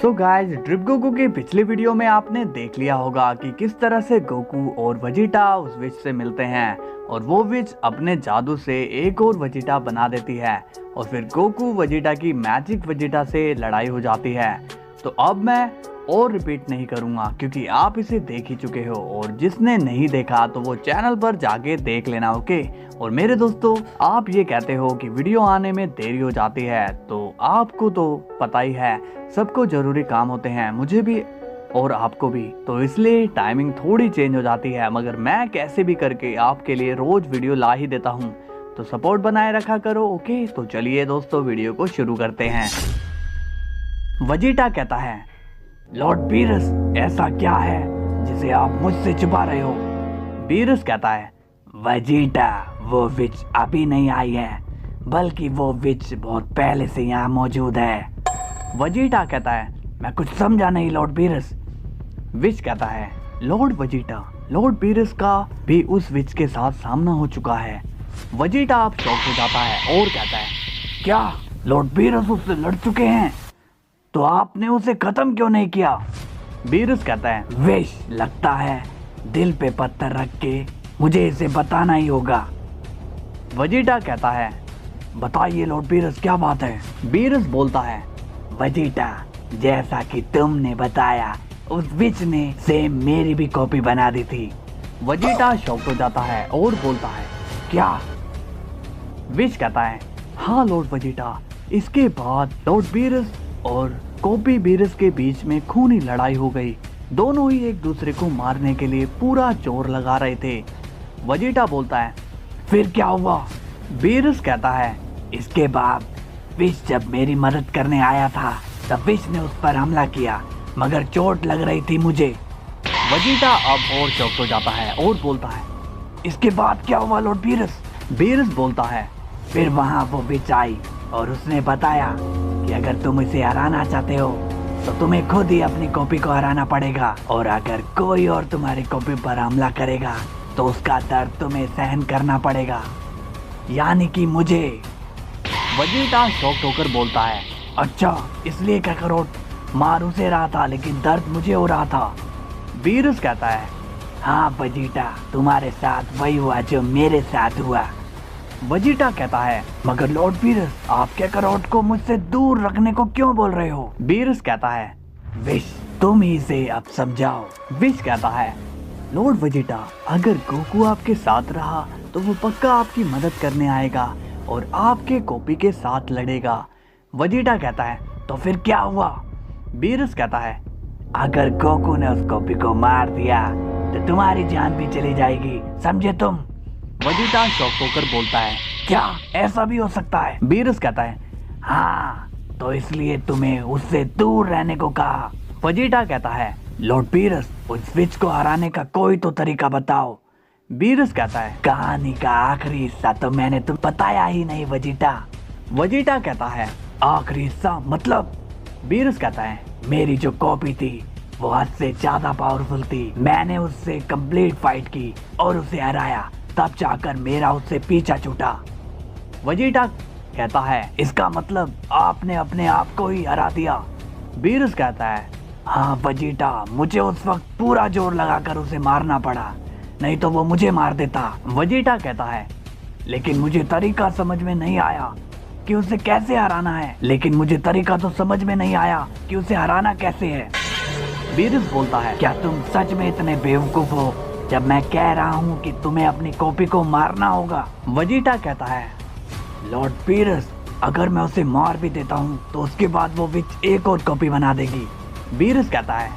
So guys, drip Goku के पिछले video में आपने देख लिया होगा कि किस तरह से गोकू और वेजिटा उस विच से मिलते हैं और वो विच अपने जादू से एक और वेजिटा बना देती है और फिर गोकू वेजिटा की मैजिक वेजिटा से लड़ाई हो जाती है। तो अब मैं और रिपीट नहीं करूंगा क्योंकि आप इसे देख ही चुके हो और जिसने नहीं देखा तो वो चैनल पर जाके देख लेना, ओके। और मेरे दोस्तों, आप ये कहते हो कि वीडियो आने में देरी हो जाती है, तो आपको तो पता ही है सबको जरूरी काम होते हैं, मुझे भी और आपको भी, तो इसलिए टाइमिंग थोड़ी चेंज हो जाती है, मगर मैं कैसे भी करके आपके लिए रोज वीडियो ला ही देता हूँ। तो सपोर्ट बनाए रखा करो, ओके। तो चलिए दोस्तों, वीडियो को शुरू करते हैं। वेजिटा कहता है, लॉर्ड बीरस, ऐसा क्या है जिसे आप मुझसे छुपा रहे हो? बीरस कहता है, वेजिटा, वो विच अभी नहीं आई है, बल्कि वो विच बहुत पहले से यहाँ मौजूद है। वेजिटा कहता है, मैं कुछ समझा नहीं लॉर्ड बीरस। विच कहता है, लॉर्ड वेजिटा, लॉर्ड बीरस का भी उस विच के साथ सामना हो चुका है। वेजिटा अब शॉक हो जाता है और कहता है, क्या लॉर्ड बीरस उससे लड़ चुके हैं? तो आपने उसे खत्म क्यों नहीं किया? बीरस कहता है, विश, लगता है दिल पे पत्थर रख के मुझे इसे बताना ही होगा। वेजिटा कहता है, बताइए लॉर्ड बीरस, क्या बात है? बीरस बोलता है, वेजिटा, जैसा कि तुमने बताया, उस विच ने सेम मेरी भी कॉपी बना दी थी। वेजिटा शॉक हो जाता है और बोलता है, क्या? विच कहता है, हाँ लॉर्ड वेजिटा। इसके बाद लॉर्ड बीरस और कॉपी बीरस के बीच में खूनी लड़ाई हो गई। दोनों ही एक दूसरे को मारने के लिए पूरा जोर लगा रहे थे। वेजिटा बोलता है, फिर क्या हुआ? बीरस कहता है, इसके बाद विश जब मेरी मदद करने आया था तब विश ने उस पर हमला किया, मगर चोट लग रही थी मुझे। वेजिटा अब और चौंक हो जाता है और बोलता है, इसके बाद क्या हुआ लॉर्ड बीरस? बीरस बोलता है, फिर वहाँ वो विच आई और उसने बताया कि अगर तुम इसे हराना चाहते हो तो तुम्हें खुद ही अपनी कॉपी को हराना पड़ेगा, और अगर कोई और तुम्हारी कॉपी पर हमला करेगा तो उसका दर्द तुम्हें सहन करना पड़ेगा, यानी कि मुझे। वेजिटा शॉक होकर बोलता है, अच्छा, इसलिए काकरोट मार उसे रहा था लेकिन दर्द मुझे हो रहा था। बीरस कहता है, हाँ वेजिटा, तुम्हारे साथ वही हुआ जो मेरे साथ हुआ। वेजिटा कहता है, मगर लॉर्ड बीरस, आप काकरोट को मुझसे दूर रखने को क्यों बोल रहे हो? बीरस कहता है, विश, तुम ही इसे अब समझाओ। विश कहता है, लॉर्ड वेजिटा, अगर गोकू आपके साथ रहा तो वो पक्का आपकी मदद करने आएगा और आपके कॉपी के साथ लड़ेगा। वेजिटा कहता है, तो फिर क्या हुआ? बीरस कहता है, अगर गोकू ने उस कॉपी को मार दिया तो तुम्हारी जान भी चली जाएगी, समझे तुम? वेजिटा शॉक होकर बोलता है, क्या ऐसा भी हो सकता है? बीरस कहता है, हाँ, तो इसलिए तुम्हें उससे दूर रहने को कहा। वेजिटा कहता है, लॉर्ड बीरस, उस विच को हराने का कोई तो तरीका बताओ। बीरस कहता है, कहानी का आखिरी हिस्सा तो मैंने तुम बताया ही नहीं वेजिटा। वेजिटा कहता है, आखिरी हिस्सा मतलब? बीरस कहता है, मेरी जो कॉपी थी वो हद से ज्यादा पावरफुल थी, मैंने उससे कंप्लीट फाइट की और उसे हराया, तब जाकर मेरा उससे पीछा छूटा। वेजिटा कहता है, इसका मतलब आपने अपने आप को ही हरा दिया। बीरस कहता है, हाँ वेजिटा, मुझे उस वक्त पूरा जोर लगाकर उसे मारना पड़ा, नहीं तो वो मुझे मार देता। वेजिटा कहता है, लेकिन मुझे तरीका समझ में नहीं आया कि उसे कैसे हराना है। लेकिन मुझे तरीका तो समझ में नहीं आया कि उसे हराना कैसे है। बीरस बोलता है, क्या तुम सच में इतने बेवकूफ हो जब मैं कह रहा हूँ कि तुम्हें अपनी कॉपी को मारना होगा? वेजिटा कहता है, लॉर्ड बीरस, अगर मैं उसे मार भी देता हूँ तो उसके बाद वो विच एक और कॉपी बना देगी। बीरस कहता है,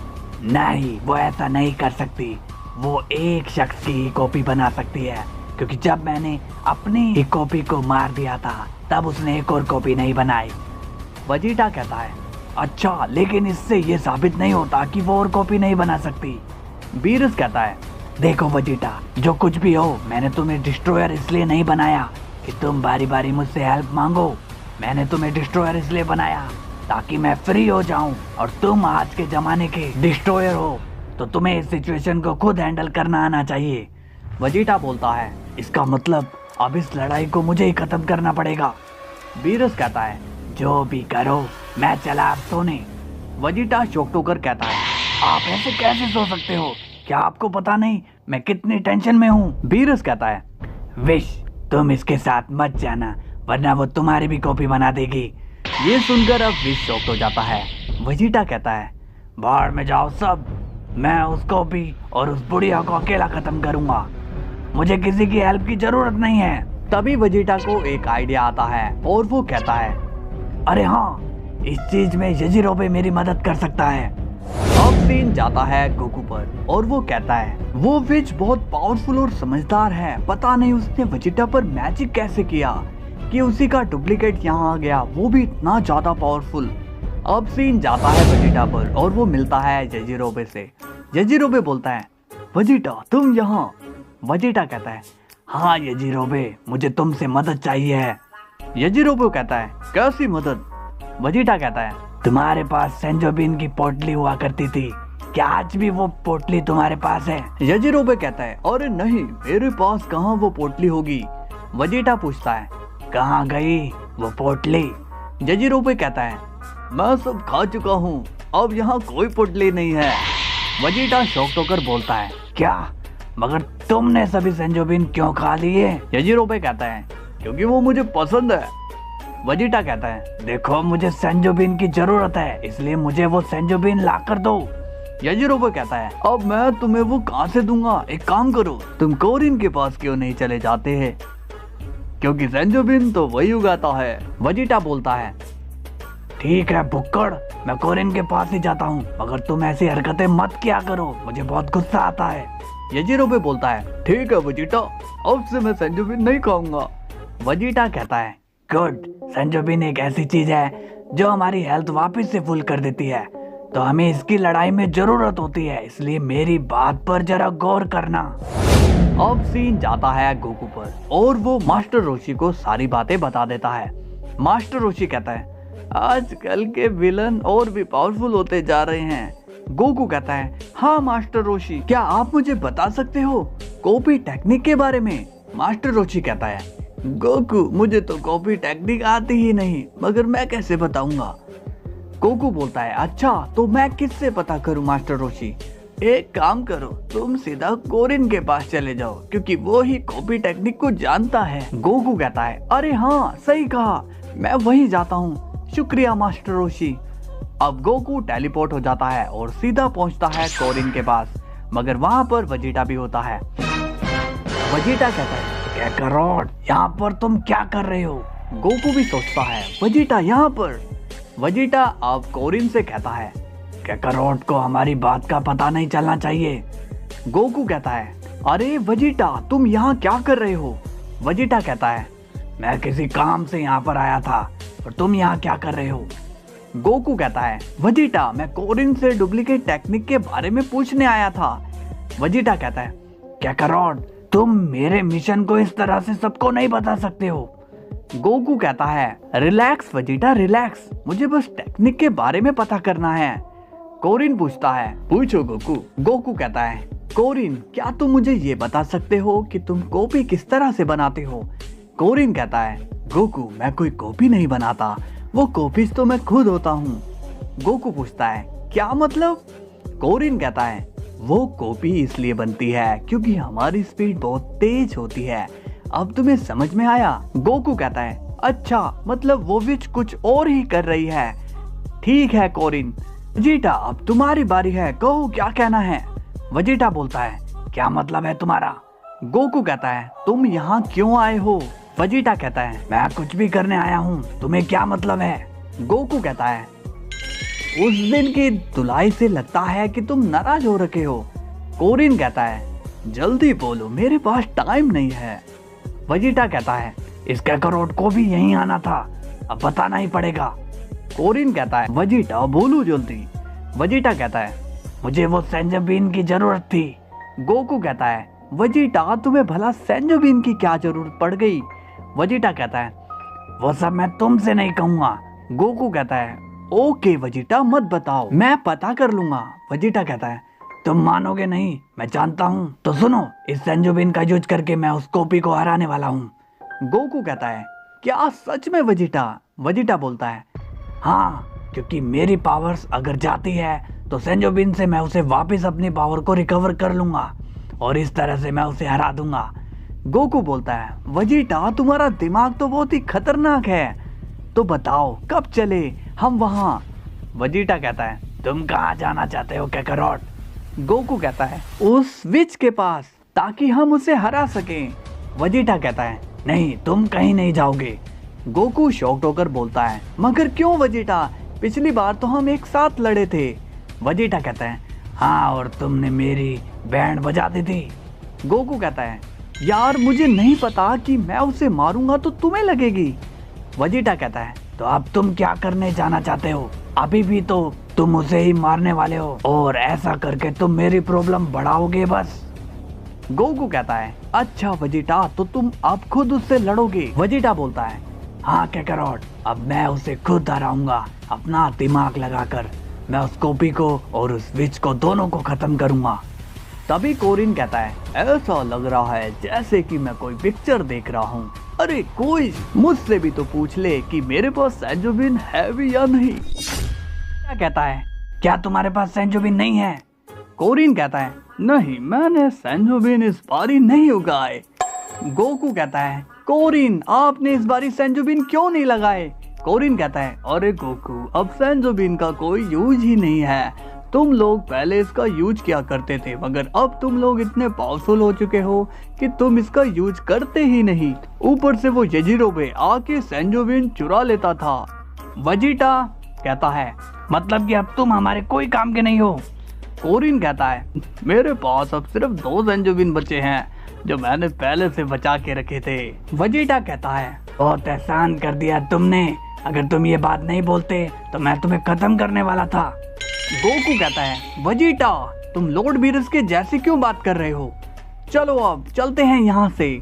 नहीं, वो ऐसा नहीं कर सकती, वो एक शख्स की ही कॉपी बना सकती है, क्योंकि जब मैंने अपनी ही कॉपी को मार दिया था तब उसने एक और कॉपी नहीं बनाई। वेजिटा कहता है, अच्छा, लेकिन इससे ये साबित नहीं होता कि वो और कॉपी नहीं बना सकती। बीरस कहता है, देखो वेजिटा, जो कुछ भी हो, मैंने तुम्हें डिस्ट्रॉयर इसलिए नहीं बनाया कि तुम बारी बारी मुझसे हेल्प मांगो, मैंने तुम्हें डिस्ट्रॉयर इसलिए बनाया ताकि मैं फ्री हो जाऊं, और तुम आज के जमाने के डिस्ट्रॉयर हो, तो तुम्हें इस सिचुएशन को खुद हैंडल करना आना चाहिए। वेजिटा बोलता है, इसका मतलब अब इस लड़ाई को मुझे ही खत्म करना पड़ेगा। बीरस कहता है, जो भी करो, मैं चला अब सोने। वजीटा शॉक्ड होकर कहता है, आप ऐसे कैसे सो सकते हो? क्या आपको पता नहीं मैं कितनी टेंशन में हूँ? बीरस कहता है, विश तुम इसके साथ मत जाना वरना वो तुम्हारी भी कॉपी बना देगी। ये सुनकर अब विश शॉक्ड हो जाता है। वजीटा कहता है, बाहर में जाओ सब, मैं उस कॉपी और उस बुढ़िया को अकेला खत्म करूंगा, मुझे किसी की हेल्प की जरूरत नहीं है। तभी वजीटा को एक आइडिया आता है और वो कहता है, अरे हाँ, इस चीज में यजिरोबे मेरी मदद कर सकता है। अब सीन जाता है गोकू पर और वो कहता है, वो विच बहुत पावरफुल और समझदार है, पता नहीं उसने वजीटा पर मैजिक कैसे किया कि उसी का डुप्लीकेट यहाँ आ गया, वो भी इतना ज्यादा पावरफुल। अब सीन जाता है वजीटा पर और वो मिलता है यजिरोबे से। यजिरोबे बोलता है, वजीटा तुम यहाँ? वजीटा कहता है, हाँ यजिरोबे, मुझे तुमसे मदद चाहिए है। यजिरोबे कहता है, कैसी मदद? वजीटा कहता है, तुम्हारे पास सेंजोबिन की पोटली हुआ करती थी, क्या आज भी वो पोटली तुम्हारे पास है? यजिरोबे कहता है, अरे नहीं, मेरे पास कहाँ वो पोटली होगी। वजीटा पूछता है, कहाँ गई वो पोटली? यजिरोबे कहता है, मैं सब खा चुका हूँ, अब यहाँ कोई पोटली नहीं है। वजीटा शॉक्ड होकर बोलता है, क्या? मगर तुमने सभी सेंजोबिन क्यों खा लिए? यजिरोबे कहता है, क्योंकि वो मुझे पसंद है। वजीटा कहता है, देखो मुझे सेंजोबिन की जरूरत है, इसलिए मुझे वो सेंजोबिन ला कर दो। यजिरोबे कहता है, अब मैं तुम्हें वो कहाँ से दूंगा? एक काम करो, तुम कोरिन के पास क्यों नहीं चले जाते हैं, क्योंकि सेंजोबिन तो वही उगाता है। वजीटा बोलता है, ठीक है बुक्कड़, मैं कोरिन के पास ही जाता हूँ, मगर तुम ऐसी हरकतें मत किया करो, मुझे बहुत गुस्सा आता है। यजिरोबे बोलता है, ठीक है वजीटा, अब से मैं सेंजोबिन नहीं खाऊंगा। वजीटा कहता है, गुड, सेंजोबिन एक ऐसी चीज है जो हमारी हेल्थ वापस से फुल कर देती है, तो हमें इसकी लड़ाई में जरूरत होती है, इसलिए मेरी बात पर जरा गौर करना। अब सीन जाता है गोकू पर और वो मास्टर रोशी को सारी बातें बता देता है। मास्टर रोशी कहता है, आजकल के विलन और भी पावरफुल होते जा रहे हैं। गोकू कहता है, हाँ मास्टर रोशी, क्या आप मुझे बता सकते हो कॉपी टेक्निक के बारे में? मास्टर रोशी कहता है, गोकू मुझे तो कॉपी टेक्निक आती ही नहीं, मगर मैं कैसे बताऊंगा? गोकू बोलता है, अच्छा तो मैं किससे पता करूं मास्टर रोशी? एक काम करो, तुम सीधा कोरिन के पास चले जाओ, क्योंकि वो ही कॉपी टेक्निक को जानता है। गोकू कहता है, अरे हाँ सही कहा, मैं वहीं जाता हूँ, शुक्रिया मास्टर रोशी। अब गोकू टेलीपोर्ट हो जाता है और सीधा पहुंचता है कोरिन के पास, मगर वहां पर वजीटा भी होता है। वजीटा कहता है, कैकरोट, यहाँ पर तुम क्या कर रहे हो? गोकू भी सोचता है, वजीटा यहाँ पर? वजीटा अब कोरिन से कहता है, कैकरोट को हमारी बात का पता नहीं चलना चाहिए। गोकू कहता है, अरे वजीटा तुम यहाँ क्या कर रहे हो? वजीटा कहता है, मैं किसी काम से यहाँ पर आया था, और तुम यहाँ क्या कर रहे हो? गोकू कहता है, वजीटा मैं कोरिन से डुप्लीकेट टेक्निक के बारे में पूछने आया था। वजीटा कहता है, कैकरोट तुम मेरे मिशन को इस तरह से सबको नहीं बता सकते हो। गोकू कहता है, रिलैक्स वजीटा रिलैक्स, मुझे बस टेक्निक के बारे में पता करना है। कोरिन पूछता है, पूछो गोकू। गोकू कहता है, कोरिन क्या तुम मुझे ये बता सकते हो कि तुम कॉपी किस तरह से बनाते हो? कोरिन कहता है, गोकू मैं कोई कॉपी नहीं बनाता, वो कॉपीज तो मैं खुद होता हूँ। गोकू पूछता है, क्या मतलब? कोरिन कहता है, वो कॉपी इसलिए बनती है क्योंकि हमारी स्पीड बहुत तेज होती है, अब तुम्हें समझ में आया? गोकू कहता है, अच्छा मतलब वो विच कुछ और ही कर रही है। ठीक है कोरिन, वजीटा अब तुम्हारी बारी है, कहो क्या कहना है? वजीटा बोलता है, क्या मतलब है तुम्हारा? गोकू कहता है, तुम यहाँ क्यों आए हो? वजीटा कहता है, मैं कुछ भी करने आया हूँ, तुम्हें क्या मतलब है? गोकू कहता है, उस दिन की धुलाई से लगता है कि तुम नाराज हो रखे हो। कोरिन कहता है, जल्दी बोलो, मेरे पास टाइम नहीं है। वजीटा कहता है, इस कैकरोट को भी यहीं आना था, अब बताना ही पड़ेगा। कोरिन कहता है, वजीटा बोलो जल्दी। वजीटा कहता है, मुझे वो सेंजोबिन की जरूरत थी। गोकू कहता है, वजीटा तुम्हें भला सेंजोबिन की क्या जरूरत पड़ गई? वजीटा कहता है, वो सब मैं तुमसे नहीं कहूंगा। गोकू कहता है, ओके वजीटा मत बताओ, मैं पता कर लूंगा। वजीटा कहता है, तुम मानोगे नहीं, मैं जानता हूँ, तो सुनो, इस सेंजोबिन का यूज करके मैं उस कॉपी को हराने वाला हूँ। गोकू कहता है, क्या सच में वजीटा? वजीटा बोलता है, हाँ क्योंकि मेरी पावर्स अगर जाती है तो सेंजोबिन से मैं उसे वापस अपनी पावर को रिकवर कर लूंगा और इस तरह से मैं उसे हरा दूंगा। गोकू बोलता है, वेजिटा तुम्हारा दिमाग तो बहुत ही खतरनाक है, तो बताओ कब चले हम वहाँ। वेजिटा कहता है, तुम कहाँ जाना चाहते हो काकारोट। गोकू कहता है, उस विच के पास, ताकि हम उसे हरा सकें। वेजिटा कहता है, नहीं तुम कहीं नहीं जाओगे। गोकू शॉक्ड होकर बोलता है, मगर क्यों वेजिटा, पिछली बार तो हम एक साथ लड़े थे। वेजिटा कहता है, हाँ और तुमने मेरी बैंड बजा दी थी। गोकू कहता है, यार मुझे नहीं पता कि मैं उसे मारूंगा तो तुम्हें लगेगी। वेजिटा कहता है, तो अब तुम क्या करने जाना चाहते हो, अभी भी तो तुम उसे ही मारने वाले हो और ऐसा करके तुम मेरी प्रॉब्लम बढ़ाओगे बस। गोकू कहता है, अच्छा वेजिटा तो तुम अब खुद उससे लड़ोगे। वेजिटा बोलता है, हाँ काकारोट, अब मैं उसे खुद हराऊंगा, अपना दिमाग लगाकर मैं उस कॉपी को और उस विच को दोनों को खत्म करूंगा। तभी कोरिन कहता है, ऐसा लग रहा है जैसे कि मैं कोई पिक्चर देख रहा हूँ। अरे कोई मुझसे भी तो पूछ ले कि मेरे पास सेंजोबिन है भी या नहीं। क्या कहता है, क्या तुम्हारे पास सेंजोबिन नहीं है। कोरिन कहता है, नहीं मैंने सेंजोबिन इस बारी नहीं उगाए। गोकू कहता है, कोरिन आपने इस बारी सेंजोबिन क्यों नहीं लगाए। कोरिन कहता है, अरे गोकू अब सेंजोबिन का कोई यूज ही नहीं है, तुम लोग पहले इसका यूज किया करते थे मगर अब तुम लोग इतने पावरफुल हो चुके हो कि तुम इसका यूज करते ही नहीं। ऊपर से वो येजिरोबे आके सेंजोबिन चुरा लेता था। वेजिटा कहता है, मतलब कि अब तुम हमारे कोई काम के नहीं हो। कोरिन कहता है, मेरे पास अब सिर्फ 2 सेंजोबिन बचे हैं जो मैंने पहले से बचा के रखे थे। वेजिटा कहता है, बहुत एहसान कर दिया तुमने, अगर तुम ये बात नहीं बोलते तो मैं तुम्हें खत्म करने वाला था। गोकू कहता है, वेजिटा तुम लॉर्ड बीरस के जैसे क्यों बात कर रहे हो, चलो अब चलते हैं यहाँ से।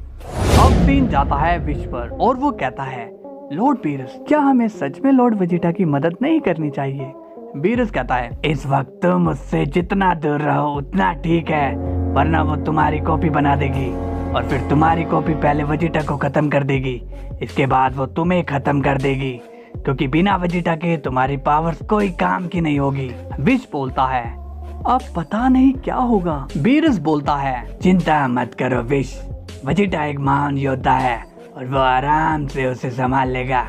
अब सीन जाता है विश पर और वो कहता है, लॉर्ड बीरस क्या हमें सच में लॉर्ड वेजिटा की मदद नहीं करनी चाहिए। बीरस कहता है, इस वक्त तुम उससे जितना दूर रहो उतना ठीक है, वरना वो तुम्हारी कॉपी बना देगी और फिर तुम्हारी कॉपी पहले वेजिटा को खत्म कर देगी, इसके बाद वो तुम्हें खत्म कर देगी, क्योंकि बिना वेजिटा के तुम्हारी पावर्स कोई काम की नहीं होगी। विश बोलता है, अब पता नहीं क्या होगा। बीरस बोलता है, चिंता मत करो विश, वेजिटा एक महान योद्धा है और वो आराम से उसे संभाल लेगा।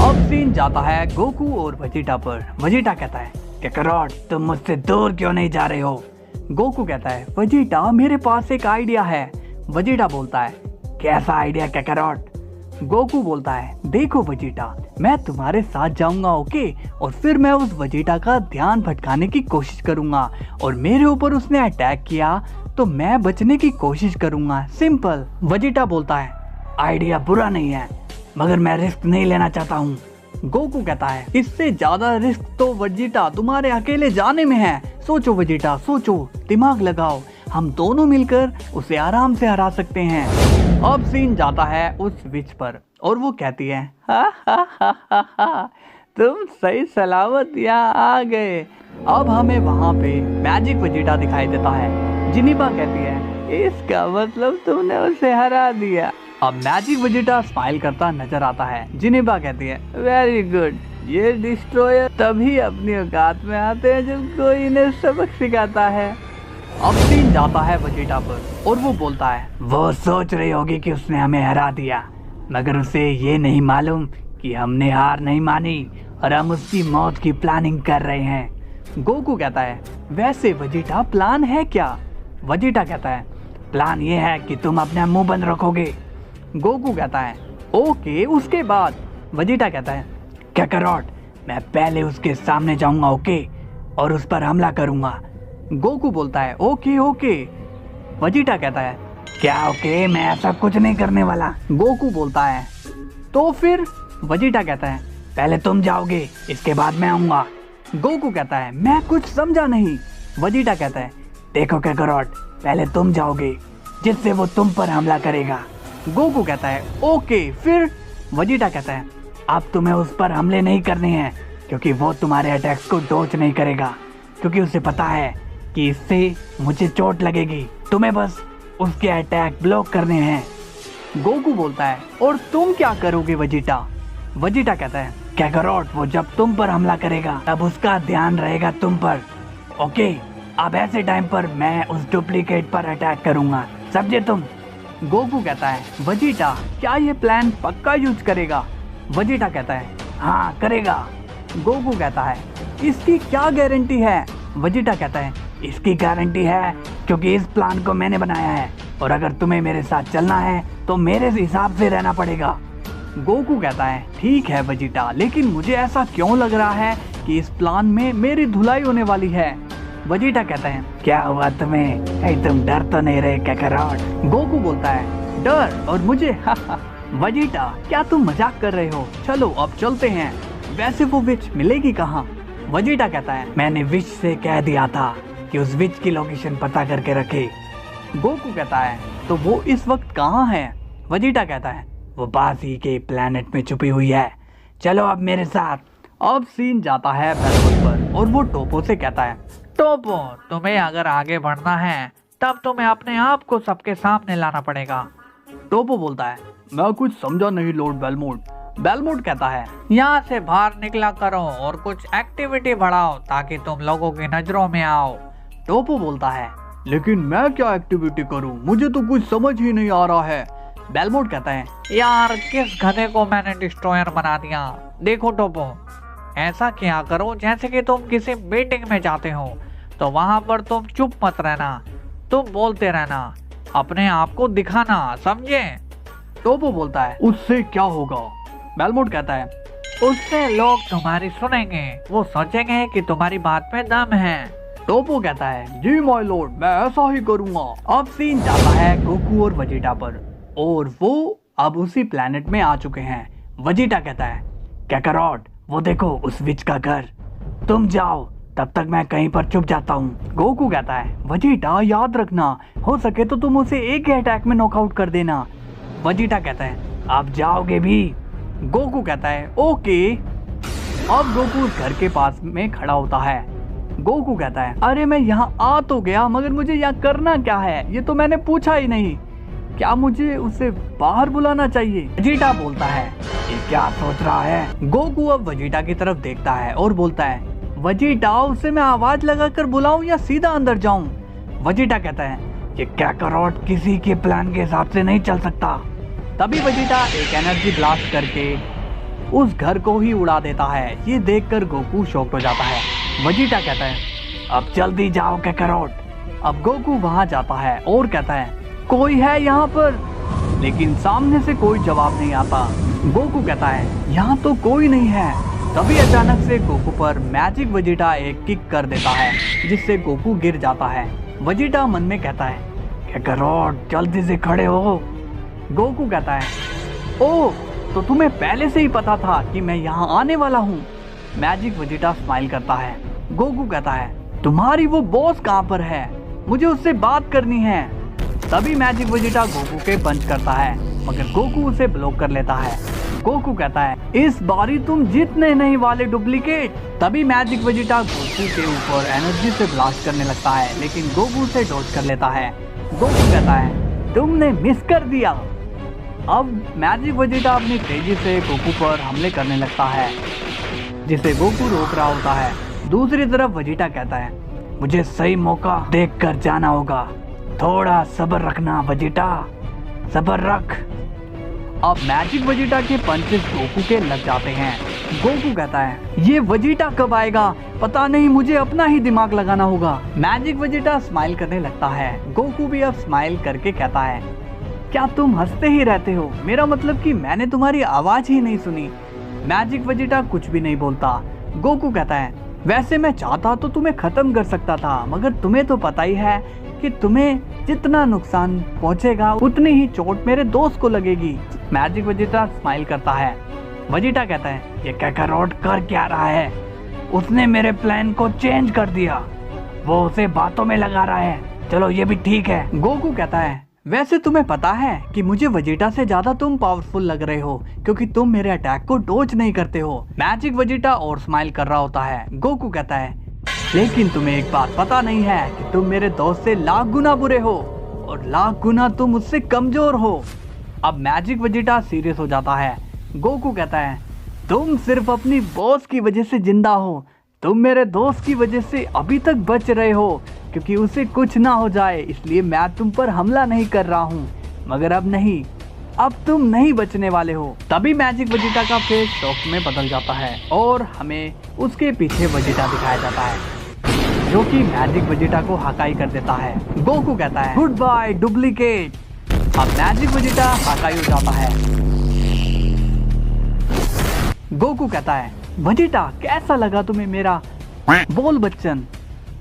अब सीन जाता है गोकू और वेजिटा पर। वेजिटा कहता है, काकारोट तुम मुझसे दूर क्यों नहीं जा रहे हो। गोकू कहता है, वेजिटा मेरे पास एक आइडिया है। वेजिटा बोलता है, कैसा आइडिया काकारोट। गोकू बोलता है, देखो वेजिटा मैं तुम्हारे साथ जाऊंगा ओके, और फिर मैं उस वेजिटा का ध्यान भटकाने की कोशिश करूंगा और मेरे ऊपर उसने अटैक किया तो मैं बचने की कोशिश करूंगा, सिंपल। वेजिटा बोलता है, आइडिया बुरा नहीं है मगर मैं रिस्क नहीं लेना चाहता हूँ। गोकू कहता है, इससे ज्यादा रिस्क तो वेजिटा तुम्हारे अकेले जाने में है, सोचो वेजिटा सोचो, दिमाग लगाओ, हम दोनों मिलकर उसे आराम से हरा सकते हैं। अब सीन जाता है उस विच पर और वो कहती है, हा, तुम सही सलामत यहाँ आ गए। अब हमें वहाँ पे मैजिक वेजिटा दिखाई देता है। जिनिबा कहती है, इसका मतलब तुमने उसे हरा दिया। अब मैजिक वेजिटा स्माइल करता नजर आता है। जिनिबा कहती है, वेरी गुड, ये डिस्ट्रॉयर तभी अपनी औकात में आते हैं जब कोई इन्हें सबक सिखाता है। अब सीन जाता है वेजिटा पर और वो बोलता है, वो सोच रही होगी कि उसने हमें हरा दिया मगर उसे ये नहीं मालूम कि हमने हार नहीं मानी और हम उसकी मौत की प्लानिंग कर रहे हैं। गोकू कहता है, वैसे वेजिटा प्लान है क्या। वेजिटा कहता है, प्लान ये है कि तुम अपना मुंह बंद रखोगे। गोकू कहता है, ओके उसके बाद। वेजिटा कहता है, काकारोट मैं पहले उसके सामने जाऊंगा ओके, और उस पर हमला करूंगा। गोकू बोलता है, ओके ओके। वेजिटा कहता है, क्या ओके, मैं ऐसा कुछ नहीं करने वाला। गोकू बोलता है, तो फिर। वेजिटा कहता है, पहले तुम जाओगे इसके बाद मैं आऊंगा। गोकू कहता है, मैं कुछ समझा नहीं। वेजिटा कहता है, देखो काकारोट पहले तुम जाओगे जिससे वो तुम पर हमला करेगा। गोकू कहता है, ओके फिर। वेजिटा कहता है, अब तुम्हें उस पर हमले नहीं करने हैं क्योंकि वो तुम्हारे अटैक्स को डॉज नहीं करेगा, क्योंकि उसे पता है कि इससे मुझे चोट लगेगी, तुम्हें बस उसके अटैक ब्लॉक करने हैं। गोकू बोलता है, और तुम क्या करोगे वेजिटा। वेजिटा कहता है, कैकरोट वो जब तुम पर हमला करेगा तब उसका ध्यान रहेगा तुम पर। ओके, अब ऐसे टाइम पर मैं उस डुप्लीकेट पर अटैक करूंगा, समझे तुम? गोकू कहता है वजीटा क्या ये प्लान पक्का यूज करेगा? वजीटा कहता है हाँ करेगा। गोकू कहता है इसकी क्या गारंटी है? वजीटा कहता है इसकी गारंटी है क्योंकि इस प्लान को मैंने बनाया है, और अगर तुम्हें मेरे साथ चलना है तो मेरे हिसाब से रहना पड़ेगा। गोकू कहता है ठीक है वजीटा, लेकिन मुझे ऐसा क्यों लग रहा है कि इस प्लान में मेरी धुलाई होने वाली है? वजीटा कहता है क्या हुआ तुम्हें? तुम डर तो नहीं रहे कैकरोट? गोकू बोलता है डर और मुझे वजीटा क्या तुम मजाक कर रहे हो? चलो अब चलते हैं। वैसे वो विच मिलेगी कहाँ? वजीटा कहता है मैंने विच से कह दिया था कि उस विच की लोकेशन पता करके रखे। गोकू कहता है तो वो इस वक्त कहाँ है? वजीटा कहता है वो पास ही के प्लेनेट में छुपी हुई है, चलो अब मेरे साथ। अब सीन जाता है बेलमोट पर और वो टोपो से कहता है टोपो, तुम्हें अगर आगे बढ़ना है तब तुम्हें अपने आप को सबके सामने लाना पड़ेगा। टोपो बोलता है मैं कुछ समझा नहीं लॉर्ड बेलमोट। बेलमोट कहता है यहाँ से बाहर निकला करो और कुछ एक्टिविटी बढ़ाओ ताकि तुम लोगों की नजरों में आओ। टोपो बोलता है लेकिन मैं क्या एक्टिविटी करूं, मुझे तो कुछ समझ ही नहीं आ रहा है। बेलमोट कहता है यार किस गधे को मैंने डिस्ट्रॉयर बना दिया। देखो टोपो, ऐसा क्या करो जैसे कि तुम किसी मीटिंग में जाते हो तो वहां पर तुम चुप मत रहना, तुम बोलते रहना, अपने आप को दिखाना, समझे? टोपो बोलता है उससे क्या होगा? बेलमोट कहता है उससे लोग तुम्हारी सुनेंगे, वो सोचेंगे कि तुम्हारी बात में दम है। टोपो कहता है जी माय लॉर्ड, मैं ऐसा ही करूंगा। अब सीन जाता है गोकू और वजीटा पर और वो अब उसी प्लेनेट में आ चुके हैं। वजीटा कहता है कैकरोट वो देखो उस विच का घर, तुम जाओ तब तक मैं कहीं पर छुप जाता हूँ। गोकू कहता है वजीटा याद रखना, हो सके तो तुम उसे एक ही अटैक में नॉकआउट कर देना। वजीटा कहता है आप जाओगे भी? गोकू कहता है ओके। अब गोकू उस घर के पास में खड़ा होता है। गोकू कहता है अरे मैं यहाँ आ तो गया मगर मुझे यहाँ करना क्या है, ये तो मैंने पूछा ही नहीं। क्या मुझे उसे बाहर बुलाना चाहिए? वजीटा बोलता है ये क्या सोच रहा है? गोकू अब वजीटा की तरफ देखता है और बोलता है वजीटा उसे मैं आवाज लगाकर बुलाऊं या सीधा अंदर जाऊं? वजीटा कहता है ये कैकरोट किसी के प्लान के हिसाब से नहीं चल सकता। तभी वजीटा एक एनर्जी ब्लास्ट करके उस घर को ही उड़ा देता है। ये देखकर गोकू शॉक्ड हो जाता है। वजीटा कहता है अब जल्दी जाओ कैकरोट। अब गोकू वहां जाता है और कहता है कोई है यहाँ पर? लेकिन सामने से कोई जवाब नहीं आता। गोकू कहता है यहाँ तो कोई नहीं है। तभी अचानक से गोकू पर मैजिक वजीटा एक किक कर देता है जिससे गोकू गिर जाता है। वजीटा मन में कहता है कैकरोट जल्दी से खड़े हो। गोकू कहता है ओह तो तुम्हें पहले से ही पता था कि मैं यहाँ आने वाला हूँ। मैजिक वजीटा स्माइल करता है। गोकू कहता है तुम्हारी वो बॉस कहाँ पर है, मुझे उससे बात करनी है। तभी मैजिक वजीटा गोकू के पंच करता है मगर गोकू उसे ब्लॉक कर लेता है। गोकू कहता है इस बारी तुम जीतने नहीं वाले डुप्लीकेट। तभी मैजिक वजीटा गोकू के ऊपर एनर्जी से ब्लास्ट करने लगता है लेकिन गोकू से डॉज कर लेता है। गोकू कहता है तुमने मिस कर दिया। अब मैजिक वजीटा अपनी तेजी से गोकू पर हमले करने लगता है जिसे गोकू रोक रहा होता है। दूसरी तरफ वजीटा कहता है मुझे सही मौका देखकर जाना होगा, थोड़ा सब्र रखना वजीटा, सब्र रख। अब मैजिक वजीटा के पंचेस गोकू के लग जाते हैं। गोकू कहता है ये वजीटा कब आएगा, पता नहीं, मुझे अपना ही दिमाग लगाना होगा। मैजिक वजीटा स्माइल करने लगता है। गोकू भी अब स्माइल करके कहता है क्या तुम हंसते ही रहते हो? मेरा मतलब कि मैंने तुम्हारी आवाज ही नहीं सुनी। मैजिक वजीटा कुछ भी नहीं बोलता। गोकू कहता है वैसे मैं चाहता तो तुम्हें खत्म कर सकता था मगर तुम्हें तो पता ही है कि तुम्हें जितना नुकसान पहुंचेगा उतनी ही चोट मेरे दोस्त को लगेगी। मैजिक वजीटा स्माइल करता है। वजीटा कहता है ये कैकरोट कर क्या रहा है? उसने मेरे प्लान को चेंज कर दिया, वो उसे बातों में लगा रहा है। चलो ये भी ठीक है। गोकू कहता है वैसे तुम्हें पता है कि मुझे वजीटा से ज्यादा तुम पावरफुल लग रहे हो क्योंकि तुम मेरे अटैक को डॉज नहीं करते हो। मैजिक वजीटा और स्माइल कर रहा होता है। गोकू कहता है लेकिन तुम्हें एक बात पता नहीं है कि तुम मेरे दोस्त से लाख गुना बुरे हो और लाख गुना तुम उससे कमजोर हो। अब मैजिक वजीटा सीरियस हो जाता है। गोकू कहता है तुम सिर्फ अपनी बॉस की वजह से जिंदा हो। तुम मेरे दोस्त की वजह से अभी तक बच रहे हो, क्योंकि उसे कुछ ना हो जाए इसलिए मैं तुम पर हमला नहीं कर रहा हूँ। मगर अब नहीं, अब तुम नहीं बचने वाले हो। तभी मैजिक वेजिटा का फेस शॉक में बदल जाता है और हमें उसके पीछे वेजिटा दिखाया जाता है, जो कि मैजिक वेजिटा को हकाई कर देता है। गोकू कहता है गुड बाय डुप्लीकेट। अब मैजिक वेजिटा हकाई हो जाता है। गोकू कहता है वेजिटा कैसा लगा तुम्हें मेरा बोल बच्चन।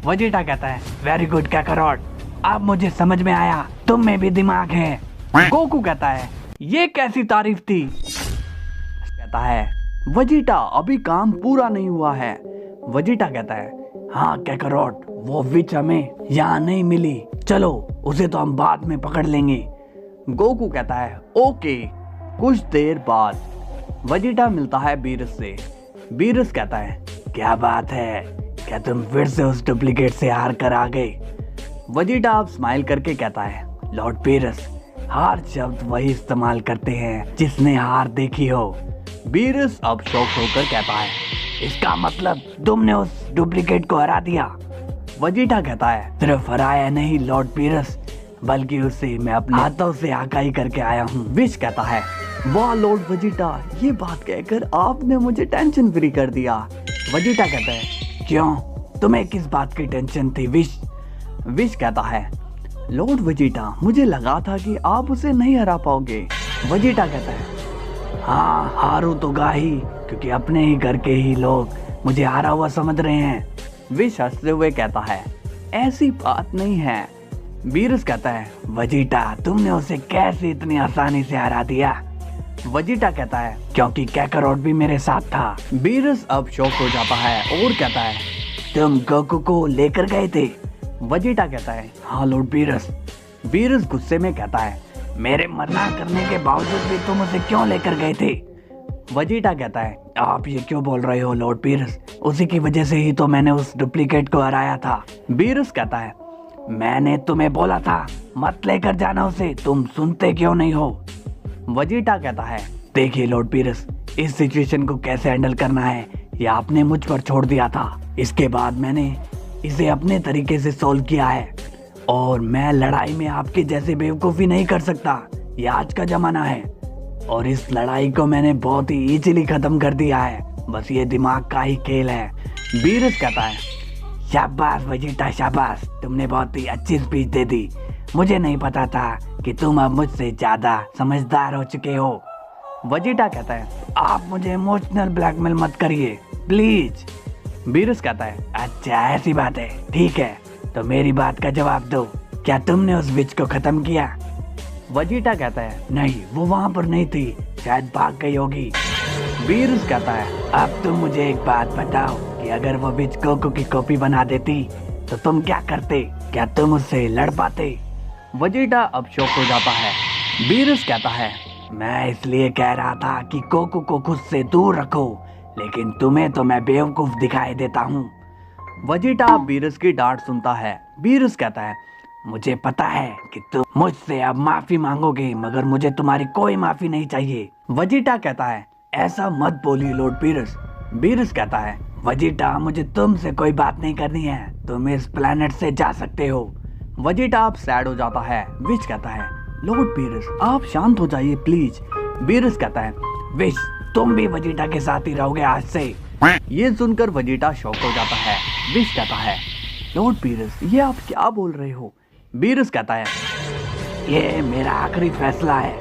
वेजिटा कहता है वेरी गुड काकारोट, अब मुझे समझ में आया तुम में भी दिमाग है। गोकू कहता है ये कैसी तारीफ थी। कहता है वेजिटा अभी काम पूरा नहीं हुआ है। वेजिटा कहता है हाँ काकारोट, वो विच हमें यहाँ नहीं मिली, चलो उसे तो हम बाद में पकड़ लेंगे। गोकू कहता है ओके। कुछ देर बाद वेजिटा मिलता है बीरस से। बीरस कहता है क्या बात है, क्या तुम फिर से उस डुप्लीकेट से हार कर आ गए? वेजिटा अब स्माइल करके कहता है लॉर्ड बीरस, हार शब्द वही इस्तेमाल करते हैं जिसने हार देखी हो। बीरस अब शॉक होकर कहता है इसका मतलब तुमने उस डुप्लीकेट को हरा दिया? वेजिटा कहता है सिर्फ हराया नहीं लॉर्ड बीरस, बल्कि उसे मैं अपने हाथों से हकाई करके आया हूँ। विश कहता है वाह लॉर्ड वेजिटा, ये बात कहकर आपने मुझे टेंशन फ्री कर दिया। वेजिटा कहता है क्यों, तुम्हें किस बात की टेंशन थी विश? विश कहता है लॉर्ड वेजिटा, मुझे लगा था कि आप उसे नहीं हरा पाओगे। वेजिटा कहता है हाँ हारू तो गा ही, क्योंकि अपने ही घर के ही लोग मुझे हारा हुआ समझ रहे हैं। विश हंसते हुए कहता है ऐसी बात नहीं है। बीरस कहता है वेजिटा, तुमने उसे कैसे इतनी आसानी से हरा दिया? वेजिटा कहता है क्योंकि काकारोट भी मेरे साथ था। बीरस अब शॉक हो जाता है और कहता है तुम गोकू को लेकर गए थे? वेजिटा कहता है हाँ लॉर्ड बीरस। बीरस गुस्से में कहता है मेरे मना करने के बावजूद भी तुम उसे क्यों लेकर गए थे? वेजिटा कहता है आप ये क्यों बोल रहे हो लॉर्ड बीरस, उसी की वजह से ही तो मैंने उस डुप्लीकेट को हराया था। बीरस कहता है मैंने तुम्हें बोला था मत लेकर जाना उसे, तुम सुनते क्यों नहीं हो? वेजिटा कहता है देखिए लॉर्ड बीरस, इस सिचुएशन को कैसे हैंडल करना है ये आपने मुझ पर छोड़ दिया था। इसके बाद मैंने इसे अपने तरीके से सॉल्व किया है और मैं लड़ाई में आपके जैसे बेवकूफ़ी नहीं कर सकता। ये आज का जमाना है और इस लड़ाई को मैंने बहुत ही इजीली खत्म कर दिया है, बस ये दिमाग का ही खेल है। बीरस कहता है शाबाश वेजिटा शाबाश, तुमने बहुत ही अच्छी स्पीच दे दी। मुझे नहीं पता था कि तुम अब मुझसे ज्यादा समझदार हो चुके हो। वेजिटा कहता है आप मुझे इमोशनल ब्लैकमेल मत करिए प्लीज। बीरस कहता है अच्छा ऐसी बात है, ठीक है तो मेरी बात का जवाब दो, क्या तुमने उस विच को खत्म किया? वेजिटा कहता है नहीं, वो वहाँ पर नहीं थी, शायद भाग गई होगी। बीरस कहता है अब तुम मुझे एक बात बताओ कि अगर वो विच गोकू की कॉपी बना देती तो तुम क्या करते? क्या तुम उससे लड़ पाते? वेजिटा अब शॉक हो जाता है। बीरस कहता है मैं इसलिए कह रहा था कि गोकू को खुद से दूर रखो, लेकिन तुम्हें तो मैं बेवकूफ दिखाई देता हूँ। वेजिटा बीरस की डांट सुनता है। बीरस कहता है मुझे पता है कि तुम मुझसे अब माफी मांगोगे, मगर मुझे तुम्हारी कोई माफी नहीं चाहिए। वेजिटा कहता है ऐसा मत बोलिए लॉर्ड बीरस। बीरस कहता है वेजिटा, मुझे तुमसे कोई बात नहीं करनी है, तुम इस प्लेनेट से जा सकते हो। वेजिटा अब सैड हो जाता है। विच कहता है लॉर्ड बीरस आप शांत हो जाइए प्लीज। बीरस कहता है विच, तुम भी वेजिटा के साथ ही रहोगे आज से। ये सुनकर वेजिटा शॉक हो जाता है। विच कहता है लॉर्ड बीरस ये आप क्या बोल रहे हो? बीरस कहता है ये मेरा आखिरी फैसला है,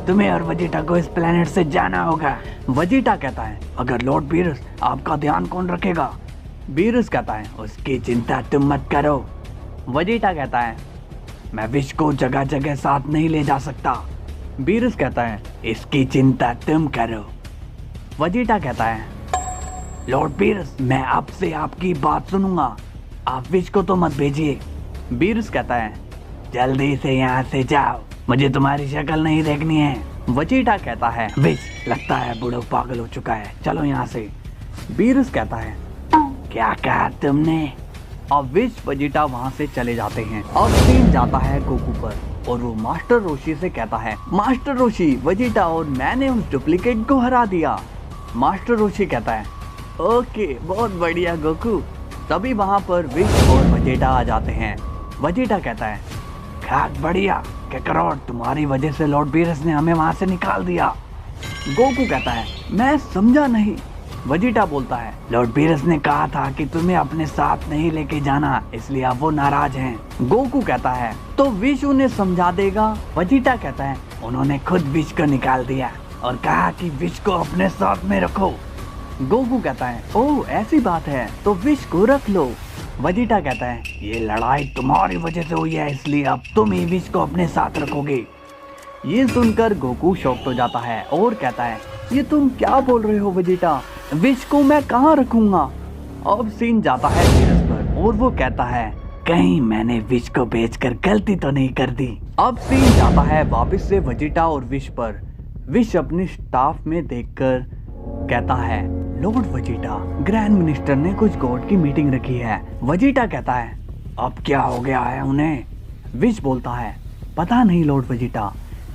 तुम्हें और वेजिटा को इस प्लेनेट से जाना होगा। वेजिटा कहता है अगर लॉर्ड बीरस आपका ध्यान कौन रखेगा? बीरस कहता है उसकी चिंता तुम मत करो। वेजिटा कहता है मैं विश को जगह जगह साथ नहीं ले जा सकता। बीरस कहता है इसकी चिंता तुम करो। वेजिटा कहता है लॉर्ड बीरस मैं आपसे आपकी बात सुनूंगा, आप विश को तो मत भेजिए। बीरस कहता है जल्दी से यहाँ से जाओ, मुझे तुम्हारी शक्ल नहीं देखनी है। वेजिटा कहता है विश, लगता है बूढ़ा पागल हो चुका है, चलो यहाँ से। बीरस कहता है क्या कहा तुमने? अब विश वेजिटा वहाँ से चले जाते हैं। अब सीन जाता है गोकू पर और वो मास्टर रोशी से कहता है मास्टर रोशी, वेजिटा और मैंने उस डुप्लीकेट को हरा दिया। मास्टर रोशी कहता है ओके बहुत बढ़िया गोकू। तभी वहाँ पर विश और वेजिटा आ जाते हैं। वेजिटा कहता है खाक बढ़िया कैकरोट, तुम्हारी वजह से लॉर्ड बीरस ने हमें वहाँ से निकाल दिया। गोकू कहता है मैं समझा नहीं। वेजिटा बोलता है लॉर्ड बीरस ने कहा था कि तुम्हें अपने साथ नहीं लेके जाना, इसलिए अब वो नाराज हैं। गोकू कहता है तो विश उन्हें समझा देगा। वेजिटा कहता है उन्होंने खुद विश को निकाल दिया और कहा कि विश को अपने साथ में रखो। गोकू कहता है ओह ऐसी बात है तो विश को रख लो। वेजिटा कहता है ये लड़ाई तुम्हारी वजह से हुई है, इसलिए अब तुम ही विश को अपने साथ रखोगे। ये सुनकर गोकू शॉक्ड हो जाता है और कहता है ये तुम क्या बोल रहे हो वेजिटा, विश को मैं कहाँ रखूंगा। अब सीन जाता है बीरस पर और वो कहता है कहीं मैंने विश को बेचकर गलती तो नहीं कर दी। अब सीन जाता है वापस से वेजिटा और विश पर। विश अपनी स्टाफ में देखकर कहता है लॉर्ड वेजिटा, ग्रैंड मिनिस्टर ने कुछ गॉड की मीटिंग रखी है। वेजिटा कहता है अब क्या हो गया है उन्हें। विश बोलता है पता नहीं लॉर्ड वेजिटा।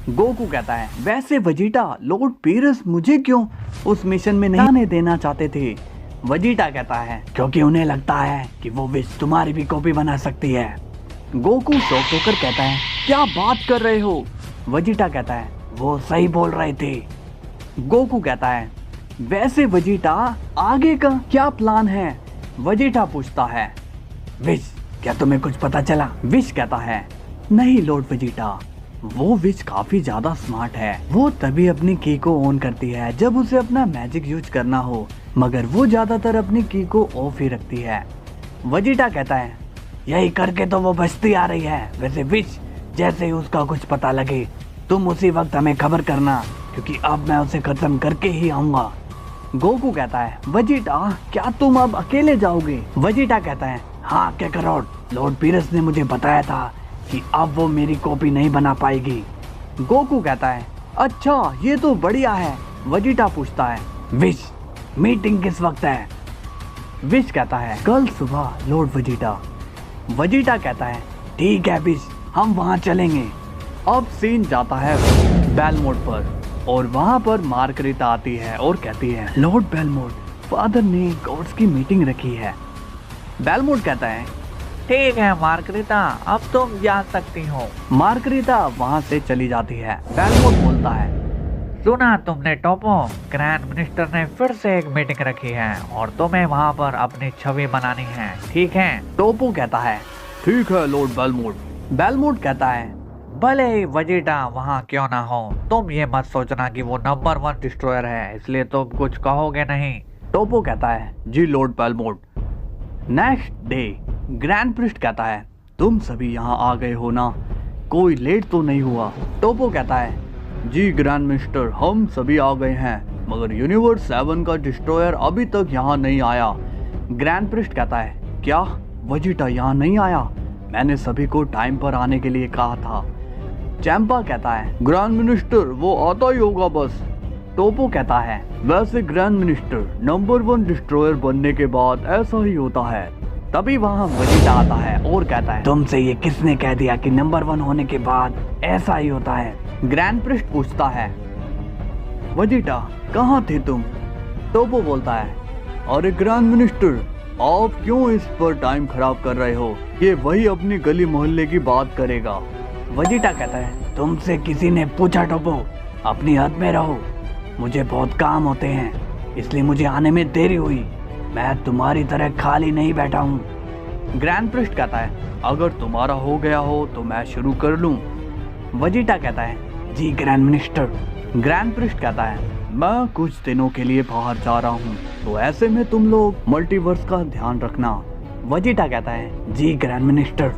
गोकू कहता है वैसे वेजिटा लॉर्ड बीरस मुझे क्यों उस मिशन में नहीं आने देना चाहते थे। वेजिटा कहता है क्योंकि उन्हें लगता है कि वो विश तुम्हारी भी कॉपी बना सकती है। गोकू शॉक होकर कहता है क्या बात कर रहे हो। वेजिटा कहता है वो सही बोल रहे थे। गोकू कहता है वैसे वेजिटा आगे का क्या प्लान है। वेजिटा पूछता है विश क्या तुम्हें कुछ पता चला। विश कहता है नहीं लॉर्ड वेजिटा, वो विश काफी ज्यादा स्मार्ट है। वो तभी अपनी की को ऑन करती है जब उसे अपना मैजिक यूज करना हो, मगर वो ज्यादातर अपनी की को ऑफ ही रखती है। वेजिटा कहता है यही करके तो वो बचती आ रही है। वैसे विश जैसे ही उसका कुछ पता लगे तुम उसी वक्त हमें खबर करना, क्योंकि अब मैं उसे खत्म करके ही आऊंगा। गोकू कहता है वेजिटा क्या तुम अब अकेले जाओगे। वेजिटा कहता है हाँ कैकरोट, लॉर्ड बीरस ने मुझे बताया था कि अब वो मेरी कॉपी नहीं बना पाएगी। गोकू कहता है अच्छा ये तो बढ़िया है। वेजिटा पूछता है विश मीटिंग किस वक्त है। विश कहता है कल सुबह लॉर्ड वेजिटा। वेजिटा कहता है ठीक है विश, हम वहाँ चलेंगे। अब सीन जाता है बेलमोट पर और वहाँ पर मार्गरेटा आती है और कहती है लॉर्ड बेलमोट, फादर ने गॉड्स की मीटिंग रखी है। बेलमोट कहता है ठीक है मार्गरेटा, अब तुम जा सकती हो। मार्गरेटा वहाँ से चली जाती है। बेलमोट बोलता है सुना तुमने टोपो, ग्रैंड मिनिस्टर ने फिर से एक मीटिंग रखी है और तुम्हें वहाँ पर अपनी छवि बनानी है, ठीक है। टोपो कहता है ठीक है लॉर्ड बेलमोट। बेलमोट कहता है भले वेजिटा वहाँ क्यों ना हो, तुम ये मत सोचना कि वो नंबर 1 डिस्ट्रॉयर है, इसलिए तुम कुछ कहोगे नहीं। टोपो कहता है जी लॉर्ड बेलमोट। नेक्स्ट डे ग्रैंड प्रिस्ट कहता है तुम सभी यहाँ आ गए हो ना, कोई लेट तो नहीं हुआ। टोपो कहता है जी ग्रैंड मिनिस्टर हम सभी आ गए हैं, मगर यूनिवर्स 7 का डिस्ट्रॉयर अभी तक यहाँ नहीं आया। ग्रैंड प्रिस्ट कहता है क्या वेजिटा यहाँ नहीं आया, मैंने सभी को टाइम पर आने के लिए कहा था। चैंपा कहता है ग्रैंड मिनिस्टर वो आता ही होगा बस। टोपो कहता है वैसे ग्रैंड मिनिस्टर नंबर 1 डिस्ट्रॉयर बनने के बाद ऐसा ही होता है। तभी वहाँ वेजिटा आता है और कहता है तुमसे ये किसने कह दिया कि नंबर 1 होने के बाद ऐसा ही होता है। ग्रैंड प्रिस्ट पूछता है वेजिटा कहाँ थे तुम। टोपो बोलता है अरे ग्रैंड मिनिस्टर आप क्यों इस पर टाइम खराब कर रहे हो, ये वही अपनी गली मोहल्ले की बात करेगा। वेजिटा कहता है तुमसे किसी ने पूछा टोपो, अपनी हद में रहो, मुझे बहुत काम होते हैं इसलिए मुझे आने में देरी हुई, मैं तुम्हारी तरह खाली नहीं बैठा हूँ। ग्रैंड प्रिस्ट कहता है अगर तुम्हारा हो गया हो तो मैं शुरू कर लूँ। वेजिटा कहता है जी ग्रैंड मिनिस्टर। ग्रैंड प्रिस्ट कहता है मैं कुछ दिनों के लिए बाहर जा रहा हूँ, तो ऐसे में तुम लोग मल्टीवर्स का ध्यान रखना। वेजिटा कहता है जी ग्रैंड मिनिस्टर।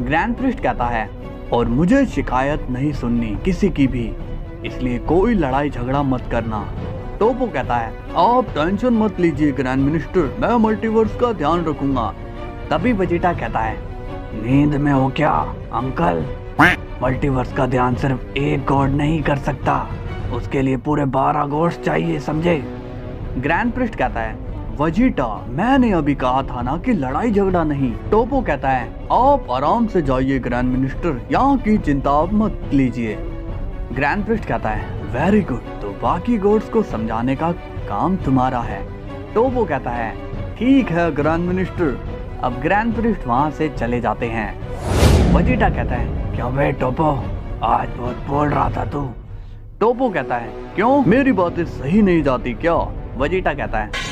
ग्रैंड प्रिस्ट कहता है और मुझे शिकायत नहीं सुननी किसी की भी, इसलिए कोई लड़ाई झगड़ा मत करना। टोपो कहता है आप टेंशन मत लीजिए ग्रैंड मिनिस्टर, मैं मल्टीवर्स का ध्यान रखूंगा। तभी वेजिटा कहता है नींद में हो क्या अंकल, मल्टीवर्स का ध्यान सिर्फ एक गॉड नहीं कर सकता, उसके लिए पूरे 12 गॉड्स चाहिए, समझे। ग्रैंड प्रिस्ट कहता है वेजिटा मैंने अभी कहा था ना कि लड़ाई झगड़ा नहीं। टोपो कहता है आप आराम से जाइए ग्रैंड मिनिस्टर, यहाँ की चिंता आप मत लीजिए। ग्रैंड प्रिस्ट कहता है वेरी गुड, तो बाकी गॉड्स को समझाने का काम तुम्हारा है। टोपो कहता है ठीक है ग्रैंड मिनिस्टर। अब ग्रैंड प्रिस्ट वहाँ से चले जाते हैं। वेजिटा कहता है क्यों बे टोपो, आज बहुत बोल रहा था तू। टोपो कहता है क्यों, मेरी बातें सही नहीं जाती क्या? वेजिटा कहता है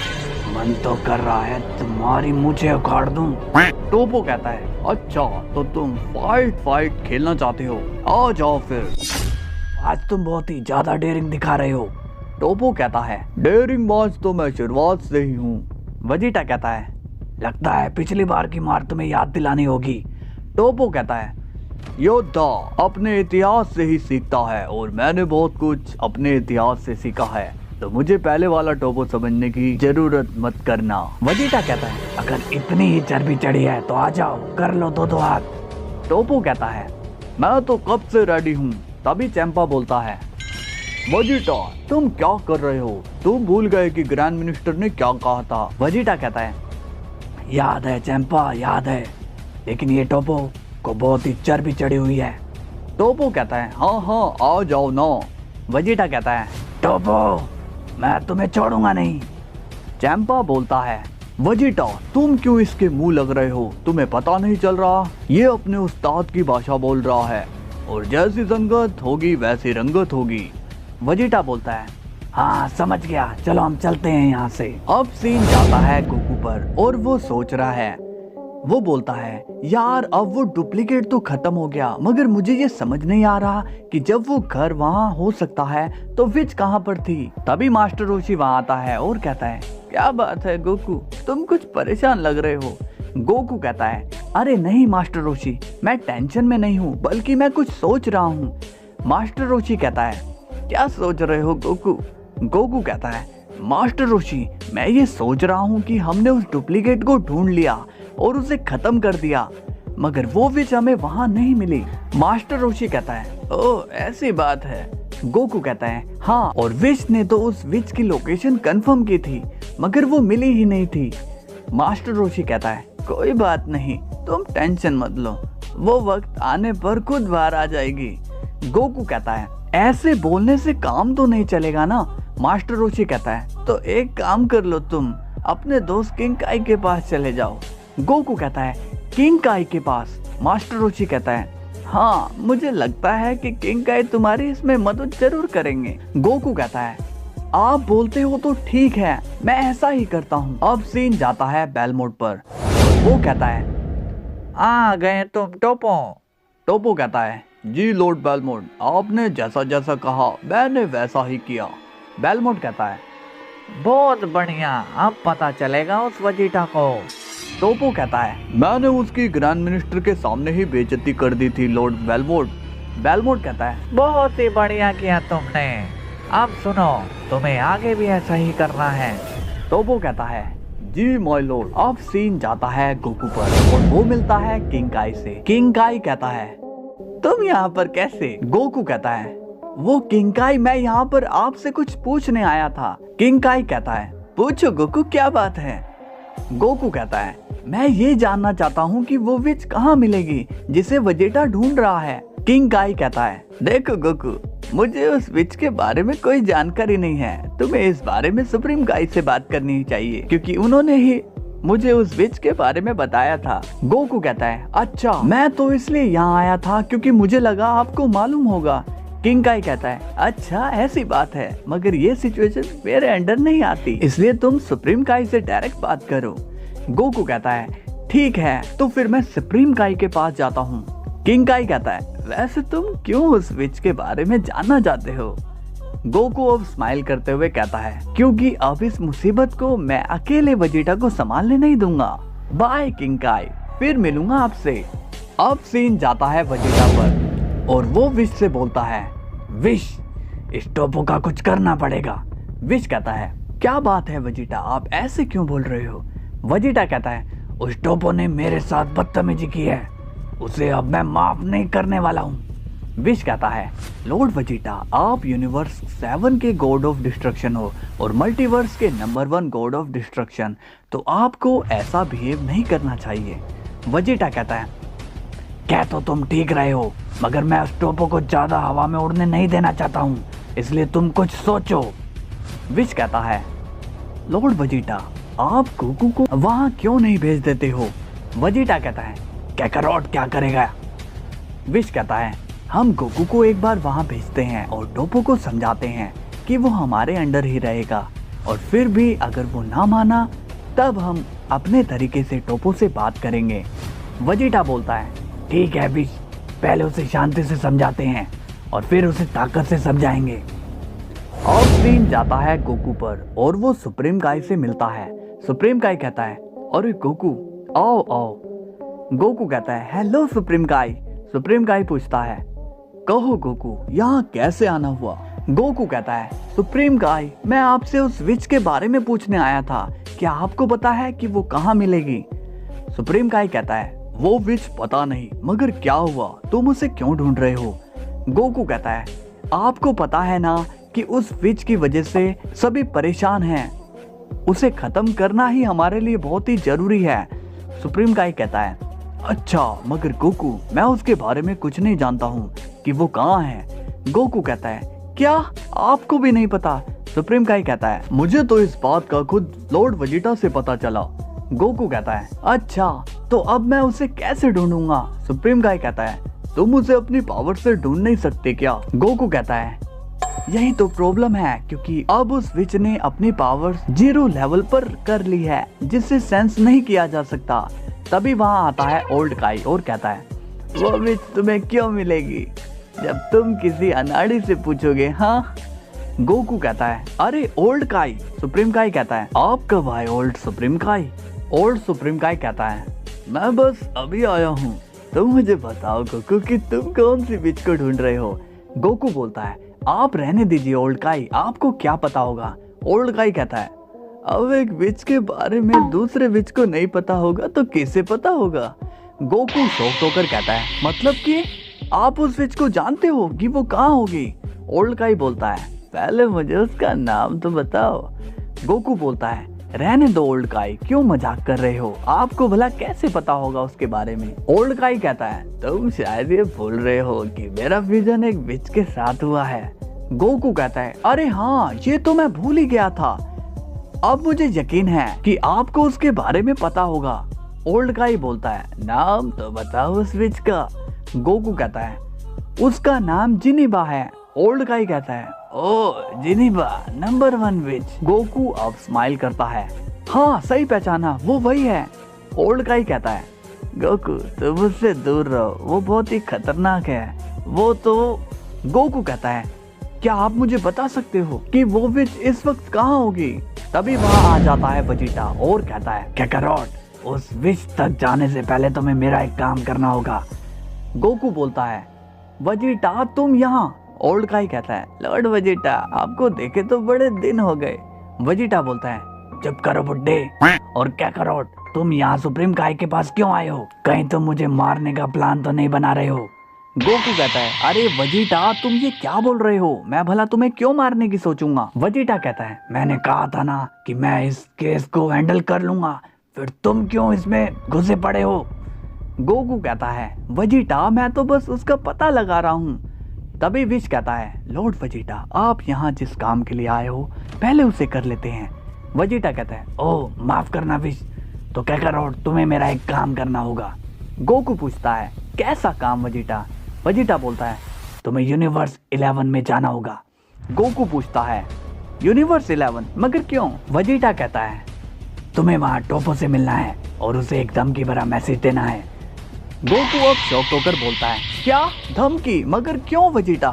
मन तो कर रहा है तुम्हारी मुझे उखाड़ दूं। टोपो कहता है अच्छा तो तुम फाइट खेलना चाहते हो, आ जाओ फिर। आज तुम बहुत ही ज्यादा डेयरिंग दिखा रहे हो। टोपो कहता है डेयरिंग बाज तो मैं शुरुआत से ही हूँ। वेजिटा कहता है लगता है पिछली बार की मार तुम्हें याद दिलानी होगी। टोपो कहता है योद्धा अपने इतिहास से ही सीखता है और मैंने बहुत कुछ अपने इतिहास से सीखा है, तो मुझे पहले वाला टोपो समझने की जरूरत मत करना। वेजिटा कहता है अगर इतनी ही चर्बी चढ़ी है तो आ जाओ, कर लो दो हाथ। टोपो कहता है मैं तो कब से रेडी हूँ। तभी चैंपा बोलता है वेजिटा तुम क्या कर रहे हो, तुम भूल गए कि ग्रैंड मिनिस्टर ने क्या कहा था। वेजिटा कहता है याद है चैंपा, याद है, लेकिन ये टोपो को बहुत ही चर्बी चढ़ी हुई है। टोपो कहता है हाँ आ जाओ ना। वेजिटा कहता है टोपो मैं तुम्हें छोड़ूंगा नहीं। चैंपा बोलता है वेजिटा तुम क्यों इसके मुंह लग रहे हो, तुम्हें पता नहीं चल रहा, ये अपने उस्ताद की भाषा बोल रहा है और जैसी संगत होगी वैसी रंगत होगी। वेजिटा बोलता है हाँ समझ गया, चलो हम चलते हैं यहाँ से। अब सीन जाता है गोकू पर और वो सोच रहा है। वो बोलता है यार अब वो डुप्लीकेट तो खत्म हो गया, मगर मुझे ये समझ नहीं आ रहा कि जब वो घर वहाँ हो सकता है तो विच कहाँ पर थी। तभी मास्टर रोशी वहाँ आता है और कहता है क्या बात है गोकू, तुम कुछ परेशान लग रहे हो। गोकू कहता है अरे नहीं मास्टर रोशी, मैं टेंशन में नहीं हूँ, बल्कि मैं कुछ सोच रहा हूँ। मास्टर रोशी कहता है क्या सोच रहे हो गोकू? गोकू कहता है मास्टर रोशी मैं ये सोच रहा हूँ कि हमने उस डुप्लीकेट को ढूंढ लिया और उसे खत्म कर दिया, मगर वो विच हमें वहाँ नहीं मिली। मास्टर रोशी कहता है ओह ऐसी बात है। गोकू कहता है हाँ, और विच ने तो उस विच की लोकेशन कंफर्म की थी, मगर वो मिली ही नहीं थी। मास्टर रोशी कहता है कोई बात नहीं, तुम टेंशन मत लो, वो वक्त आने पर खुद बाहर आ जाएगी। गोकू कहता है ऐसे बोलने से काम तो नहीं चलेगा ना। मास्टर रोशी कहता है तो एक काम कर लो, तुम अपने दोस्त किंग काई के पास चले जाओ। गोकू कहता है किंग काई के पास? मास्टर रोशी कहता है हाँ मुझे लगता है कि किंग काई तुम्हारी इसमें मदद जरूर करेंगे। गोकू कहता है आप बोलते हो तो ठीक है, मैं ऐसा ही करता हूँ। अब सीन जाता है बेलमोड पर। वो कहता है आ गए तुम टोपो। टोपो कहता है जी लॉर्ड बेलमोड, आपने जैसा जैसा कहा मैंने वैसा ही किया। बेलमोड कहता है बहुत बढ़िया, अब पता चलेगा उस वेजिटा को। टोपो कहता है मैंने उसकी ग्रैंड मिनिस्टर के सामने ही बेइज्जती कर दी थी लॉर्ड बेलमोड। बेलमोड कहता है बहुत ही बढ़िया किया तुमने, अब सुनो तुम्हें आगे भी ऐसा ही करना है। टोपो कहता है जी माय लॉर्ड। अब सीन जाता है गोकू पर और वो मिलता है किंग काई से। किंग काई कहता है तुम यहाँ पर कैसे? गोकू कहता है वो किंग काई मैं यहाँ पर आपसे कुछ पूछने आया था। किंग काई कहता है पूछो गोकू क्या बात है? गोकू कहता है मैं ये जानना चाहता हूँ कि वो विच कहाँ मिलेगी जिसे वेजिटा ढूंढ रहा है। किंग काई कहता है देखो गोकू, मुझे उस विच के बारे में कोई जानकारी नहीं है, तुम्हें इस बारे में सुप्रीम काई से बात करनी चाहिए क्योंकि उन्होंने ही मुझे उस विच के बारे में बताया था। गोकू कहता है अच्छा मैं तो इसलिए यहाँ आया था क्योंकि मुझे लगा आपको मालूम होगा। किंग काई कहता है अच्छा ऐसी बात है, मगर ये सिचुएशन मेरे अंडर नहीं आती, इसलिए तुम सुप्रीम काई से डायरेक्ट बात करो। गोकू कहता है ठीक है तो फिर मैं सुप्रीम काई के पास जाता हूँ। किंग काई कहता है वैसे तुम क्यों उस विच के बारे में जानना चाहते हो? गोकू अब स्माइल करते हुए कहता है क्योंकि अब इस मुसीबत को मैं अकेले वेजिटा को संभालने नहीं दूंगा। बाय किंग काई, फिर मिलूंगा आपसे। अब सीन जाता है वेजिटा पर और वो विश से बोलता है विश इस टोपो का कुछ करना पड़ेगा। विश कहता है क्या बात है वेजिटा, आप ऐसे क्यों बोल रहे हो? वेजिटा कहता है उस टोपो ने मेरे साथ बदतमीजी की है, उसे अब मैं माफ नहीं करने वाला हूँ। विश कहता है लॉर्ड वेजिटा आप यूनिवर्स 7 के गॉड ऑफ डिस्ट्रक्शन हो और मल्टीवर्स के नंबर 1 गॉड ऑफ डिस्ट्रक्शन, तो आपको ऐसा बिहेव नहीं करना चाहिए। वेजिटा कहता है क्या तो तुम ठीक रहे हो, मगर मैं उस टोपो को ज्यादा हवा में उड़ने नहीं देना चाहता हूँ, इसलिए तुम कुछ सोचो। विश कहता है लॉर्ड वेजिटा, आप गोकू को वहाँ क्यों नहीं भेज देते हो? वेजिटा कहता है, कैकारोट क्या करेगा? विश कहता है, हम गोकू को एक बार वहाँ भेजते हैं और टोपो को समझाते हैं कि वो हमारे अंडर ही रहेगा, और फिर भी अगर वो ना माना तब हम अपने तरीके से टोपो से बात करेंगे। वेजिटा बोलता है, ठीक है विश, पहले उसे शांति से समझाते हैं और फिर उसे ताकत से समझाएंगे। ऑफ स्क्रीन जाता है गोकू पर और वो सुप्रीम काई से मिलता है। सुप्रीम काई कहता है, अरे गोकू आओ आओ। गोकू कहता है, हेलो सुप्रीम काई। सुप्रीम काई पूछता है, कहो गोकू यहाँ कैसे आना हुआ? गोकू कहता है, सुप्रीम काई मैं आपसे उस विच के बारे में पूछने आया था, क्या आपको पता है कि वो कहाँ मिलेगी? सुप्रीम काई कहता है, वो विच पता नहीं, मगर क्या हुआ, तुम उसे क्यों ढूंढ रहे हो? गोकू कहता है, आपको पता है ना कि उस विच की वजह से सभी परेशान हैं, उसे खत्म करना ही हमारे लिए बहुत ही जरूरी है। सुप्रीम काई कहता है, अच्छा मगर गोकू मैं उसके बारे में कुछ नहीं जानता हूँ कि वो कहाँ है। गोकू कहता है, क्या आपको भी नहीं पता? सुप्रीम काई कहता है, मुझे तो इस बात का खुद लॉर्ड वेजिटा से पता चला। गोकू कहता है, अच्छा तो अब मैं उसे कैसे ढूंढूंगा? सुप्रीम काई कहता है, तुम उसे अपनी पावर से ढूंढ नहीं सकते क्या? गोकू कहता है, यही तो प्रॉब्लम है, क्योंकि अब उस विच ने अपनी पावर 0 लेवल पर कर ली है, जिससे सेंस नहीं किया जा सकता। तभी वहाँ आता है ओल्ड काई और कहता है, वो विच तुम्हें क्यों मिलेगी जब तुम किसी अनाड़ी से पूछोगे? हाँ। गोकू कहता है, अरे ओल्ड काई। सुप्रीम काई कहता है, आप कब आए ओल्ड सुप्रीम काई? ओल्ड सुप्रीम काई कहता है, मैं बस अभी आया हूँ, तुम मुझे बताओ गोकू कि तुम कौन सी विच को ढूंढ रहे हो? गोकू बोलता है, आप रहने दीजिए ओल्ड काई, आपको क्या पता होगा? ओल्ड काई कहता है, अब एक विच के बारे में दूसरे विच को नहीं पता होगा तो किसे पता होगा? गोकू शौक होकर कहता है, मतलब कि आप उस विच को जानते हो कि वो कहाँ होगी? ओल्ड काई बोलता है, पहले मुझे उसका नाम तो बताओ। गोकू बोलता है, रहने दो ओल्ड काई, क्यों मजाक कर रहे हो? आपको भला कैसे पता होगा उसके बारे में? ओल्ड काई कहता है, तुम शायद ये भूल रहे हो कि मेरा फ्यूजन एक विच के साथ हुआ है। गोकू कहता है, अरे हाँ ये तो मैं भूल ही गया था, अब मुझे यकीन है कि आपको उसके बारे में पता होगा। ओल्ड काई बोलता है, नाम तो बताओ उस विच का। गोकू कहता है, उसका नाम जिनिबा है। ओल्ड काई कहता है, ओ जिनिबा नंबर 1 विच। गोकू अब स्माइल करता है, हाँ सही पहचाना, वो वही है। ओल्ड काई कहता है, गोकू तुम उससे दूर रहो, वो बहुत ही खतरनाक है, वो तो। गोकू कहता है, क्या आप मुझे बता सकते हो कि वो विच इस वक्त कहाँ होगी? तभी वहाँ आ जाता है वेजिटा और कहता है, कैकारोट उस विच तक जाने से पहले तुम्हें मेरा एक काम करना होगा। गोकू बोलता है, वेजिटा तुम यहाँ? ओल्ड काई कहता है, लॉर्ड वेजिटा आपको देखे तो बड़े दिन हो गए। वेजिटा बोलता है, चुप करो बुड्ढे। और कैकारोट तुम यहाँ सुप्रीम काई के पास क्यों आए हो? कहीं तुम मुझे मारने का प्लान तो नहीं बना रहे हो? गोकू कहता है, अरे वेजिटा तुम ये क्या बोल रहे हो, मैं भला तुम्हें क्यों मारने की सोचूंगा? वेजिटा कहता है, मैंने कहा था ना कि मैं इस केस को हैंडल कर लूंगा, फिर तुम क्यों इसमें घुसे पड़े हो? गोकू कहता है, वेजिटा मैं तो बस उसका पता लगा रहा हूँ। तभी विश कहता है, लॉर्ड वेजिटा आप यहाँ जिस काम के लिए आए हो पहले उसे कर लेते हैं। वेजिटा कहता है, ओह माफ करना विश, तो कैकारोट तुम्हें मेरा एक काम करना होगा। गोकू पूछता है, कैसा काम वेजिटा? वेजिटा बोलता है, तुम्हें यूनिवर्स 11 में जाना होगा। गोकू पूछता है, यूनिवर्स 11 मगर क्यों? वेजिटा कहता है, तुम्हें वहाँ टोपो से मिलना है और उसे एक धमकी भरा मैसेज देना है। गोकू अब शॉक होकर बोलता है, क्या धमकी, मगर क्यों वेजिटा?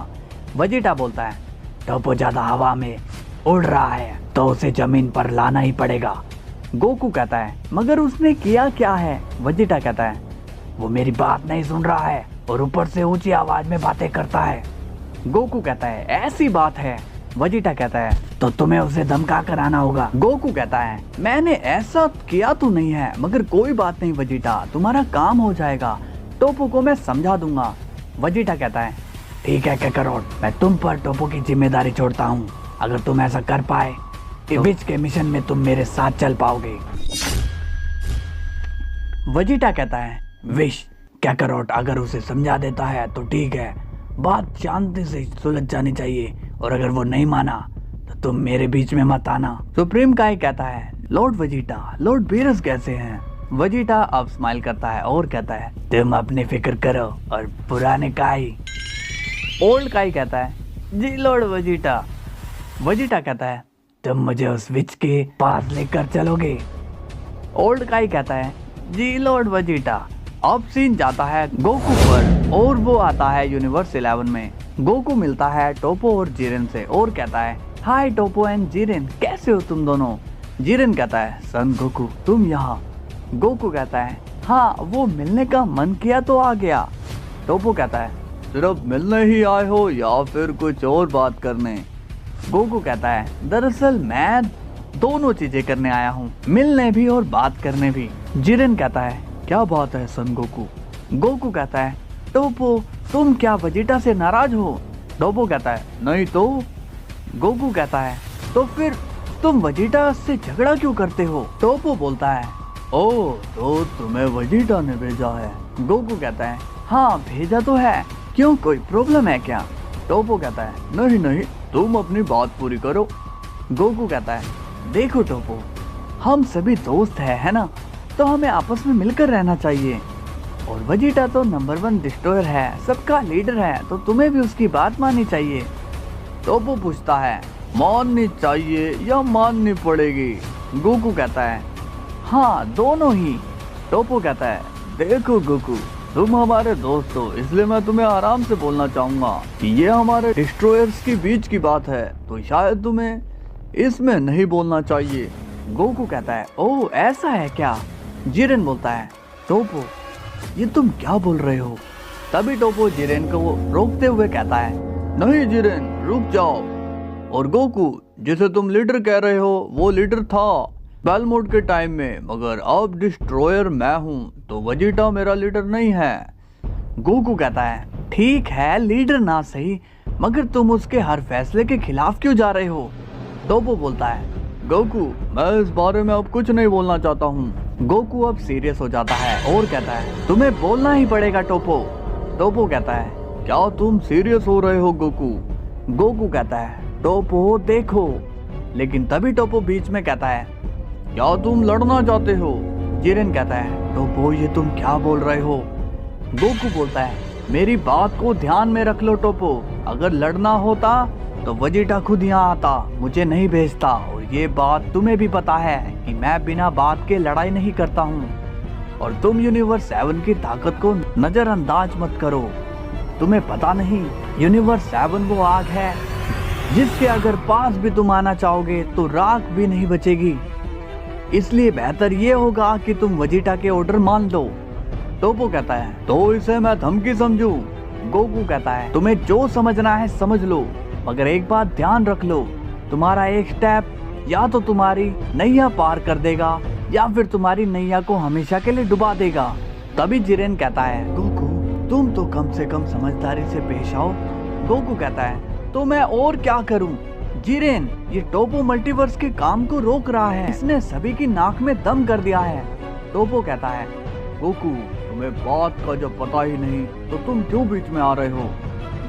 वेजिटा बोलता है, टोपो ज्यादा हवा में उड़ रहा है तो उसे जमीन पर लाना ही पड़ेगा। गोकू कहता है, मगर उसने किया क्या है? वेजिटा कहता है, वो मेरी बात नहीं सुन रहा है और ऊपर से ऊंची आवाज में बातें करता है। गोकू कहता है, ऐसी बात है? वेजिटा कहता है, तो तुम्हें उसे धमका कर आना होगा। गोकू कहता है, मैंने ऐसा किया तो नहीं है, मगर कोई बात नहीं वेजिटा, तुम्हारा काम हो जाएगा, टोपो को मैं समझा दूंगा। वेजिटा कहता है, ठीक है कैकारोट, मैं तुम पर टोपो की जिम्मेदारी छोड़ता हूँ। अगर तुम ऐसा कर पाए तो विच के मिशन में तुम मेरे साथ चल पाओगे। वेजिटा कहता है, विश कैकारोट अगर उसे समझा देता है तो ठीक है, बात शांति से सुलझ जानी चाहिए, और अगर वो नहीं माना तो तुम मेरे बीच में मत आना। सुप्रीम काई कहता है, लॉर्ड वेजिटा, लॉर्ड बीरस कैसे हैं? वेजिटा अब स्माइल करता है और कहता है, तुम अपनी फिक्र करो और पुराने काई। ओल्ड काई कहता है, जी लॉर्ड वेजिटा। वेजिटा कहता है, तुम मुझे उस विच के पास लेकर चलोगे? ओल्ड काई कहता है, जी लॉर्ड वेजिटा। अब सीन जाता है गोकू पर और वो आता है यूनिवर्स 11 में। गोकू मिलता है टोपो और जिरेन से और कहता है, हाय टोपो एंड जिरेन, कैसे हो तुम दोनों? जिरेन कहता है, सन गोकू तुम यहाँ? गोकू कहता है, हाँ वो मिलने का मन किया तो आ गया। टोपो कहता है, सिर्फ मिलने ही आए हो या फिर कुछ और बात करने? गोकू कहता है, दरअसल मैं दोनों चीजें करने आया हूँ, मिलने भी और बात करने भी। जिरेन कहता है, क्या बात है सन गोकू? गोकू कहता है, टोपो तुम क्या वेजिटा से नाराज हो? टोपो कहता है, नहीं तो। गोकू कहता है, तो फिर तुम वेजिटा से झगड़ा क्यों करते हो? टोपो बोलता है, ओह तो तुम्हें वेजिटा ने भेजा है? गोकू कहता है, हाँ भेजा तो है, क्यों कोई प्रॉब्लम है क्या? टोपो कहता है, नहीं नहीं तुम अपनी बात पूरी करो। गोकू कहता है, देखो टोपो, हम सभी दोस्त है ना, तो हमें आपस में मिलकर रहना चाहिए। और वेजिटा तो नंबर 1 डिस्ट्रॉयर है, सबका लीडर है, तो तुम्हें भी उसकी बात माननी चाहिए। टोपो पूछता है, माननी चाहिए या माननी पड़ेगी? गोकू कहता है, हाँ दोनों ही। टोपो कहता है, देखो गोकू तुम हमारे दोस्त हो, इसलिए मैं तुम्हें आराम से बोलना चाहूंगा कि ये हमारे डिस्ट्रॉयर्स के बीच की बात है, तो शायद तुम्हें इसमें नहीं बोलना चाहिए। गोकू कहता है, ओह ऐसा है क्या? जिरेन बोलता है, टोपो ये तुम क्या बोल रहे हो? तभी टोपो जिरेन को रोकते हुए कहता है, नहीं जिरेन रुक जाओ। और गोकू जिसे तुम लीडर कह रहे हो वो लीडर था बेलमोड के टाइम में, मगर अब डिस्ट्रॉयर मैं हूँ, तो वेजिटा मेरा लीडर नहीं है। गोकू कहता है, ठीक है लीडर ना सही, मगर तुम उसके हर फैसले के खिलाफ क्यों जा रहे हो? टोपो बोलता है, गोकू मैं इस बारे में अब कुछ नहीं बोलना चाहता हूँ। गोकू अब सीरियस हो जाता है और कहता है, तुम्हें बोलना ही पड़ेगा टोपो। टोपो कहता है, क्या तुम सीरियस हो रहे हो गोकू? गोकू कहता है, टोपो देखो। लेकिन तभी टोपो बीच में कहता है, क्या तुम लड़ना चाहते हो? जिरेन कहता है, टोपो ये तुम क्या बोल रहे हो? गोकू बोलता है, मेरी बात को ध्यान में रख लो टोपो, अगर लड़ना होता तो वेजिटा खुद यहाँ आता, मुझे नहीं भेजता। और ये बात तुम्हें भी पता है कि मैं बिना बात के लड़ाई नहीं करता हूँ। और तुम यूनिवर्स 7 की ताकत को नजरअंदाज मत करो। तुम्हें पता नहीं यूनिवर्स 7 वो आग है जिसके अगर पास भी तुम आना चाहोगे तो राख भी नहीं बचेगी। इसलिए बेहतर ये होगा कि तुम वेजिटा के ऑर्डर मान लो। टोपो कहता है, तो इसे मैं धमकी समझूं? गोकू कहता है, तुम्हें जो समझना है समझ लो, मगर एक बात ध्यान रख लो, तुम्हारा एक स्टेप या तो तुम्हारी नैया पार कर देगा या फिर तुम्हारी नैया को हमेशा के लिए डुबा देगा। तभी जिरेन कहता है, गोकू तुम तो कम से कम समझदारी से पेश आओ। गोकू कहता है, तो मैं और क्या करूं? जिरेन ये टोपो मल्टीवर्स के काम को रोक रहा है, इसने सभी की नाक में दम कर दिया है। टोपो कहता है, गोकू तुम्हें बात का जब पता ही नहीं तो तुम क्यों बीच में आ रहे हो?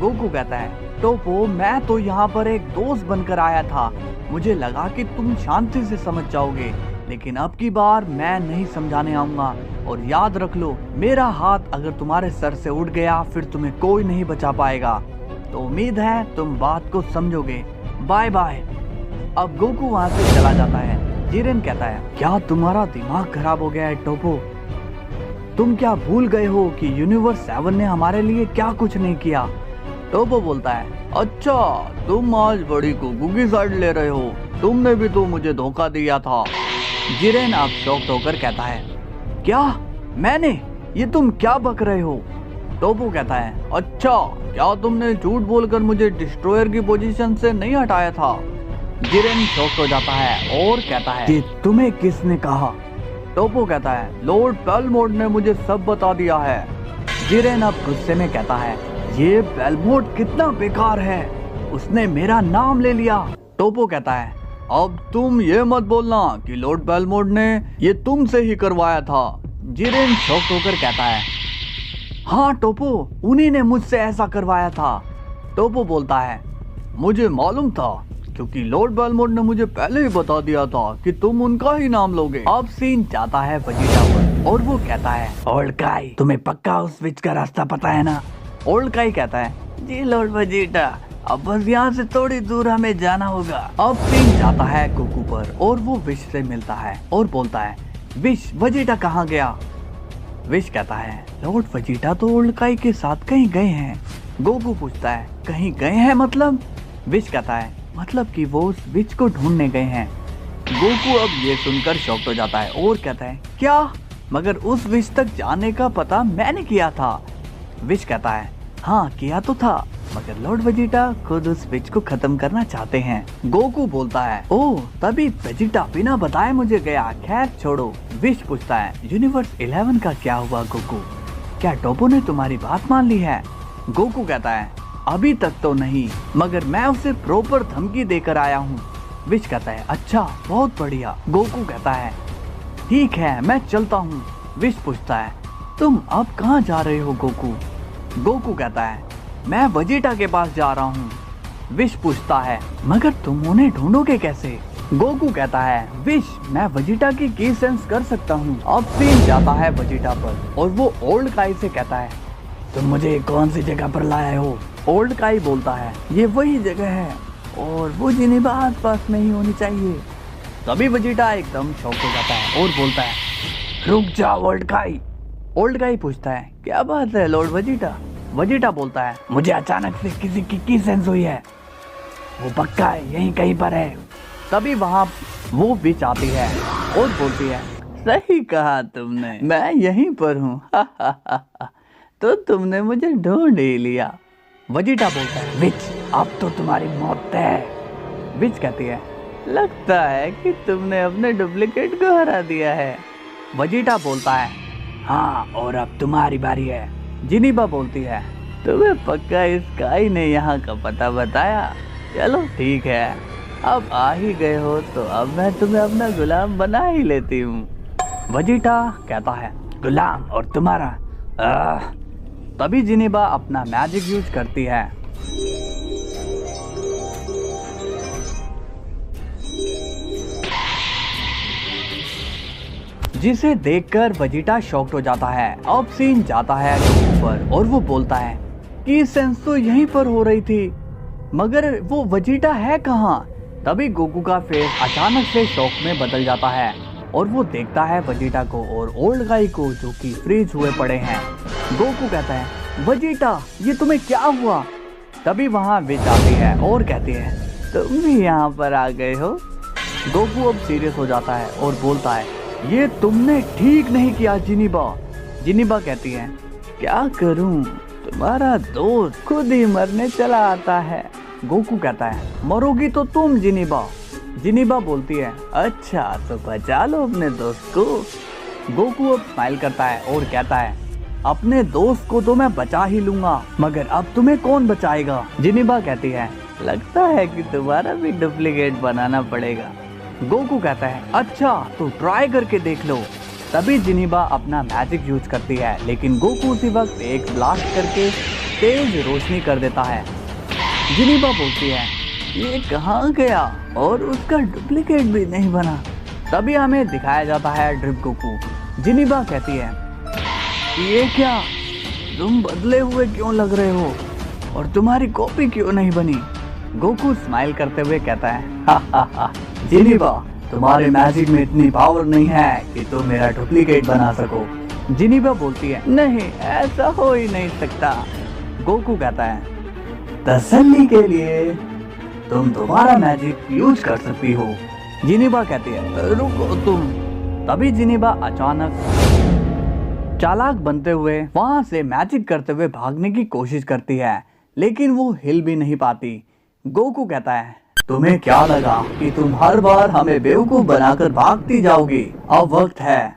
गोकू कहता है, टोपो मैं तो यहाँ पर एक दोस्त बनकर आया था, मुझे लगा कि तुम शांति से समझ जाओगे, लेकिन अब की बार मैं नहीं समझाने आऊंगा। और याद रख लो, मेरा हाथ अगर तुम्हारे सर से उठ गया फिर तुम्हें कोई नहीं बचा पाएगा। तो उम्मीद है तुम बात को समझोगे। Bye bye. अब गोकू वहाँ से चला जाता है। जिरेन कहता है, क्या तुम्हारा दिमाग खराब हो गया है टोपो? तुम क्या भूल गए हो कि यूनिवर्स 7 ने हमारे लिए क्या कुछ नहीं किया? टोपो बोलता है, अच्छा तुम आज बड़ी गोकू की साइड ले रहे हो, तुमने भी तो मुझे धोखा दिया था। जिरेन अब शॉक्ड होकर कहता है, क्या मैंने? ये तुम क्या बक रहे हो? टोपो कहता है, अच्छा क्या तुमने झूठ बोलकर मुझे डिस्ट्रॉयर की पोजीशन से नहीं हटाया था? जिरेन शॉक्ड हो जाता है और कहता है, कि तुम्हें किसने कहा? टोपो कहता है, लॉर्ड बेलमोड ने मुझे सब बता दिया है। जिरेन अब गुस्से में कहता है, ये बेलमोड कितना बेकार है, उसने मेरा नाम ले लिया। टोपो कहता है, अब तुम ये मत बोलना कि लॉर्ड बेलमोड ने ये तुमसे ही करवाया था। जिरेन शॉक्ड होकर कहता है, हाँ टोपो उन्हीं ने मुझसे ऐसा करवाया था। टोपो बोलता है, मुझे मालूम था क्योंकि लॉर्ड बेलमोंट ने मुझे पहले ही बता दिया था कि तुम उनका ही नाम लोगे। अब सीन जाता है वेजिटा पर और वो कहता है, ओल्ड काई, तुम्हें पक्का उस स्विच का रास्ता पता है ना? ओल्ड काई कहता है, जी लॉर्ड वेजिटा, अब बस यहाँ से थोड़ी दूर हमें जाना होगा। अब सीन जाता है गोकू पर और वो विश से मिलता है और बोलता है, विश, वेजिटा कहाँ गया? विश कहता है, लॉर्ड वेजिटा तो ओल्ड काई के साथ कहीं गए हैं। गोकू पूछता है, कहीं गए हैं मतलब? विश कहता है, मतलब कि वो उस विच को ढूंढने गए हैं। गोकू अब ये सुनकर शॉक्ड हो जाता है और कहता है, क्या? मगर उस विच तक जाने का पता मैंने किया था। विश कहता है, हाँ किया तो था, मगर लॉर्ड वेजिटा खुद उस विच को खत्म करना चाहते हैं। गोकू बोलता है, ओह तभी वेजिटा बिना बताए मुझे गया। खैर छोड़ो। विश पूछता है, यूनिवर्स 11 का क्या हुआ गोकू? क्या टोपो ने तुम्हारी बात मान ली है? गोकू कहता है, अभी तक तो नहीं, मगर मैं उसे प्रॉपर धमकी देकर आया हूँ। विश कहता है, अच्छा बहुत बढ़िया। गोकू कहता है, ठीक है मैं चलता हूँ। विश पूछता है, तुम अब कहाँ जा रहे हो गोकू? गोकू कहता है, मैं वेजिटा के पास जा रहा हूँ। विश पूछता है, मगर तुम उन्हें ढूंढोगे कैसे? गोकू कहता है, विश, मैं वेजिटा की सेंस कर सकता हूँ। अब सीन जाता है वेजिटा पर और वो ओल्ड काई से कहता है, तुम मुझे कौन सी जगह पर लाए हो? ओल्ड काई बोलता है, ये वही जगह है और वो जिनेबा आस पास में ही होनी चाहिए। तभी वेजिटा एकदम शॉक हो जाता है और बोलता है, रुक जा ओल्ड काई। ओल्ड काई पूछता है, क्या बात है लॉर्ड वेजिटा? वेजिटा बोलता है, मुझे अचानक से किसी की सेंस हुई है, वो पक्का है यहीं कहीं पर है। तभी वहाँ वो विच आती है और बोलती है, सही कहा तुमने, मैं यहीं पर हूँ। तो तुमने मुझे ढूंढ ही लिया। वेजिटा बोलता है, विच, अब तो तुम्हारी मौत तय है। विच कहती है, लगता है कि तुमने अपने डुप्लीकेट को हरा दिया है। वेजिटा बोलता है, हाँ और अब तुम्हारी बारी है। जिनेबा बोलती है, तुम्हें पक्का इस काई ने यहाँ का पता बताया? चलो ठीक है, अब आ ही गए हो तो अब मैं तुम्हें अपना गुलाम बना ही लेती हूँ। वेजिटा कहता है, गुलाम और तुम्हारा? तभी जिनेबा अपना मैजिक यूज करती है। जिसे देखकर वेजिटा शॉक्ड हो जाता है। अब सीन जाता है गोकू पर और वो बोलता है कि सेंस तो यहीं पर हो रही थी, मगर वो वेजिटा है कहाँ? तभी गोकू का फेस अचानक से शॉक में बदल जाता है और वो देखता है वेजिटा को और ओल्ड काई को जो कि फ्रीज हुए पड़े हैं। गोकू कहता है, वेजिटा ये तुम्हें क्या हुआ? तभी वहाँ विच आती है और कहती है, तुम भी यहाँ पर आ गए हो। गोकू अब सीरियस हो जाता है और बोलता है, ये तुमने ठीक नहीं किया जिनेबा। जिनेबा कहती है, क्या करूं, तुम्हारा दोस्त खुद ही मरने चला आता है। गोकू कहता है, मरोगी तो तुम जिनेबा। जिनेबा बोलती है, अच्छा तो बचा लो अपने दोस्त को। गोकू अब स्माइल करता है और कहता है, अपने दोस्त को तो मैं बचा ही लूंगा, मगर अब तुम्हें कौन बचाएगा? जिनेबा कहती है, लगता है कि तुम्हारा भी डुप्लीकेट बनाना पड़ेगा। गोकू कहता है, अच्छा तो ट्राई करके देख लो। तभी जिनेबा अपना मैजिक यूज करती है, लेकिन गोकू उसी वक्त एक ब्लास्ट करके तेज रोशनी कर देता है। जिनेबा बोलती है, ये कहाँ गया और उसका डुप्लीकेट भी नहीं बना। तभी हमें दिखाया जाता है ड्रिप गोकू। जिनेबा कहती है, ये क्या, तुम बदले हुए क्यों लग रहे हो और तुम्हारी कॉपी क्यों नहीं बनी? गोकू स्माइल करते हुए कहता है, हा जिनेबा, तुम्हारे मैजिक में इतनी पावर नहीं है कि तुम मेरा डुप्लीकेट बना सको। जिनेबा बोलती है, नहीं ऐसा हो ही नहीं सकता। गोकू कहता है, तसल्ली के लिए तुम दोबारा मैजिक यूज कर सकती हो। जिनेबा कहती है, रुको तुम। तभी जिनेबा अचानक चालाक बनते हुए वहां से मैजिक करते हुए भागने की कोशिश करती है, लेकिन वो हिल भी नहीं पाती। गोकू कहता है, तुम्हें क्या लगा कि तुम हर बार हमें बेवकूफ बनाकर भागती जाओगी? अब वक्त है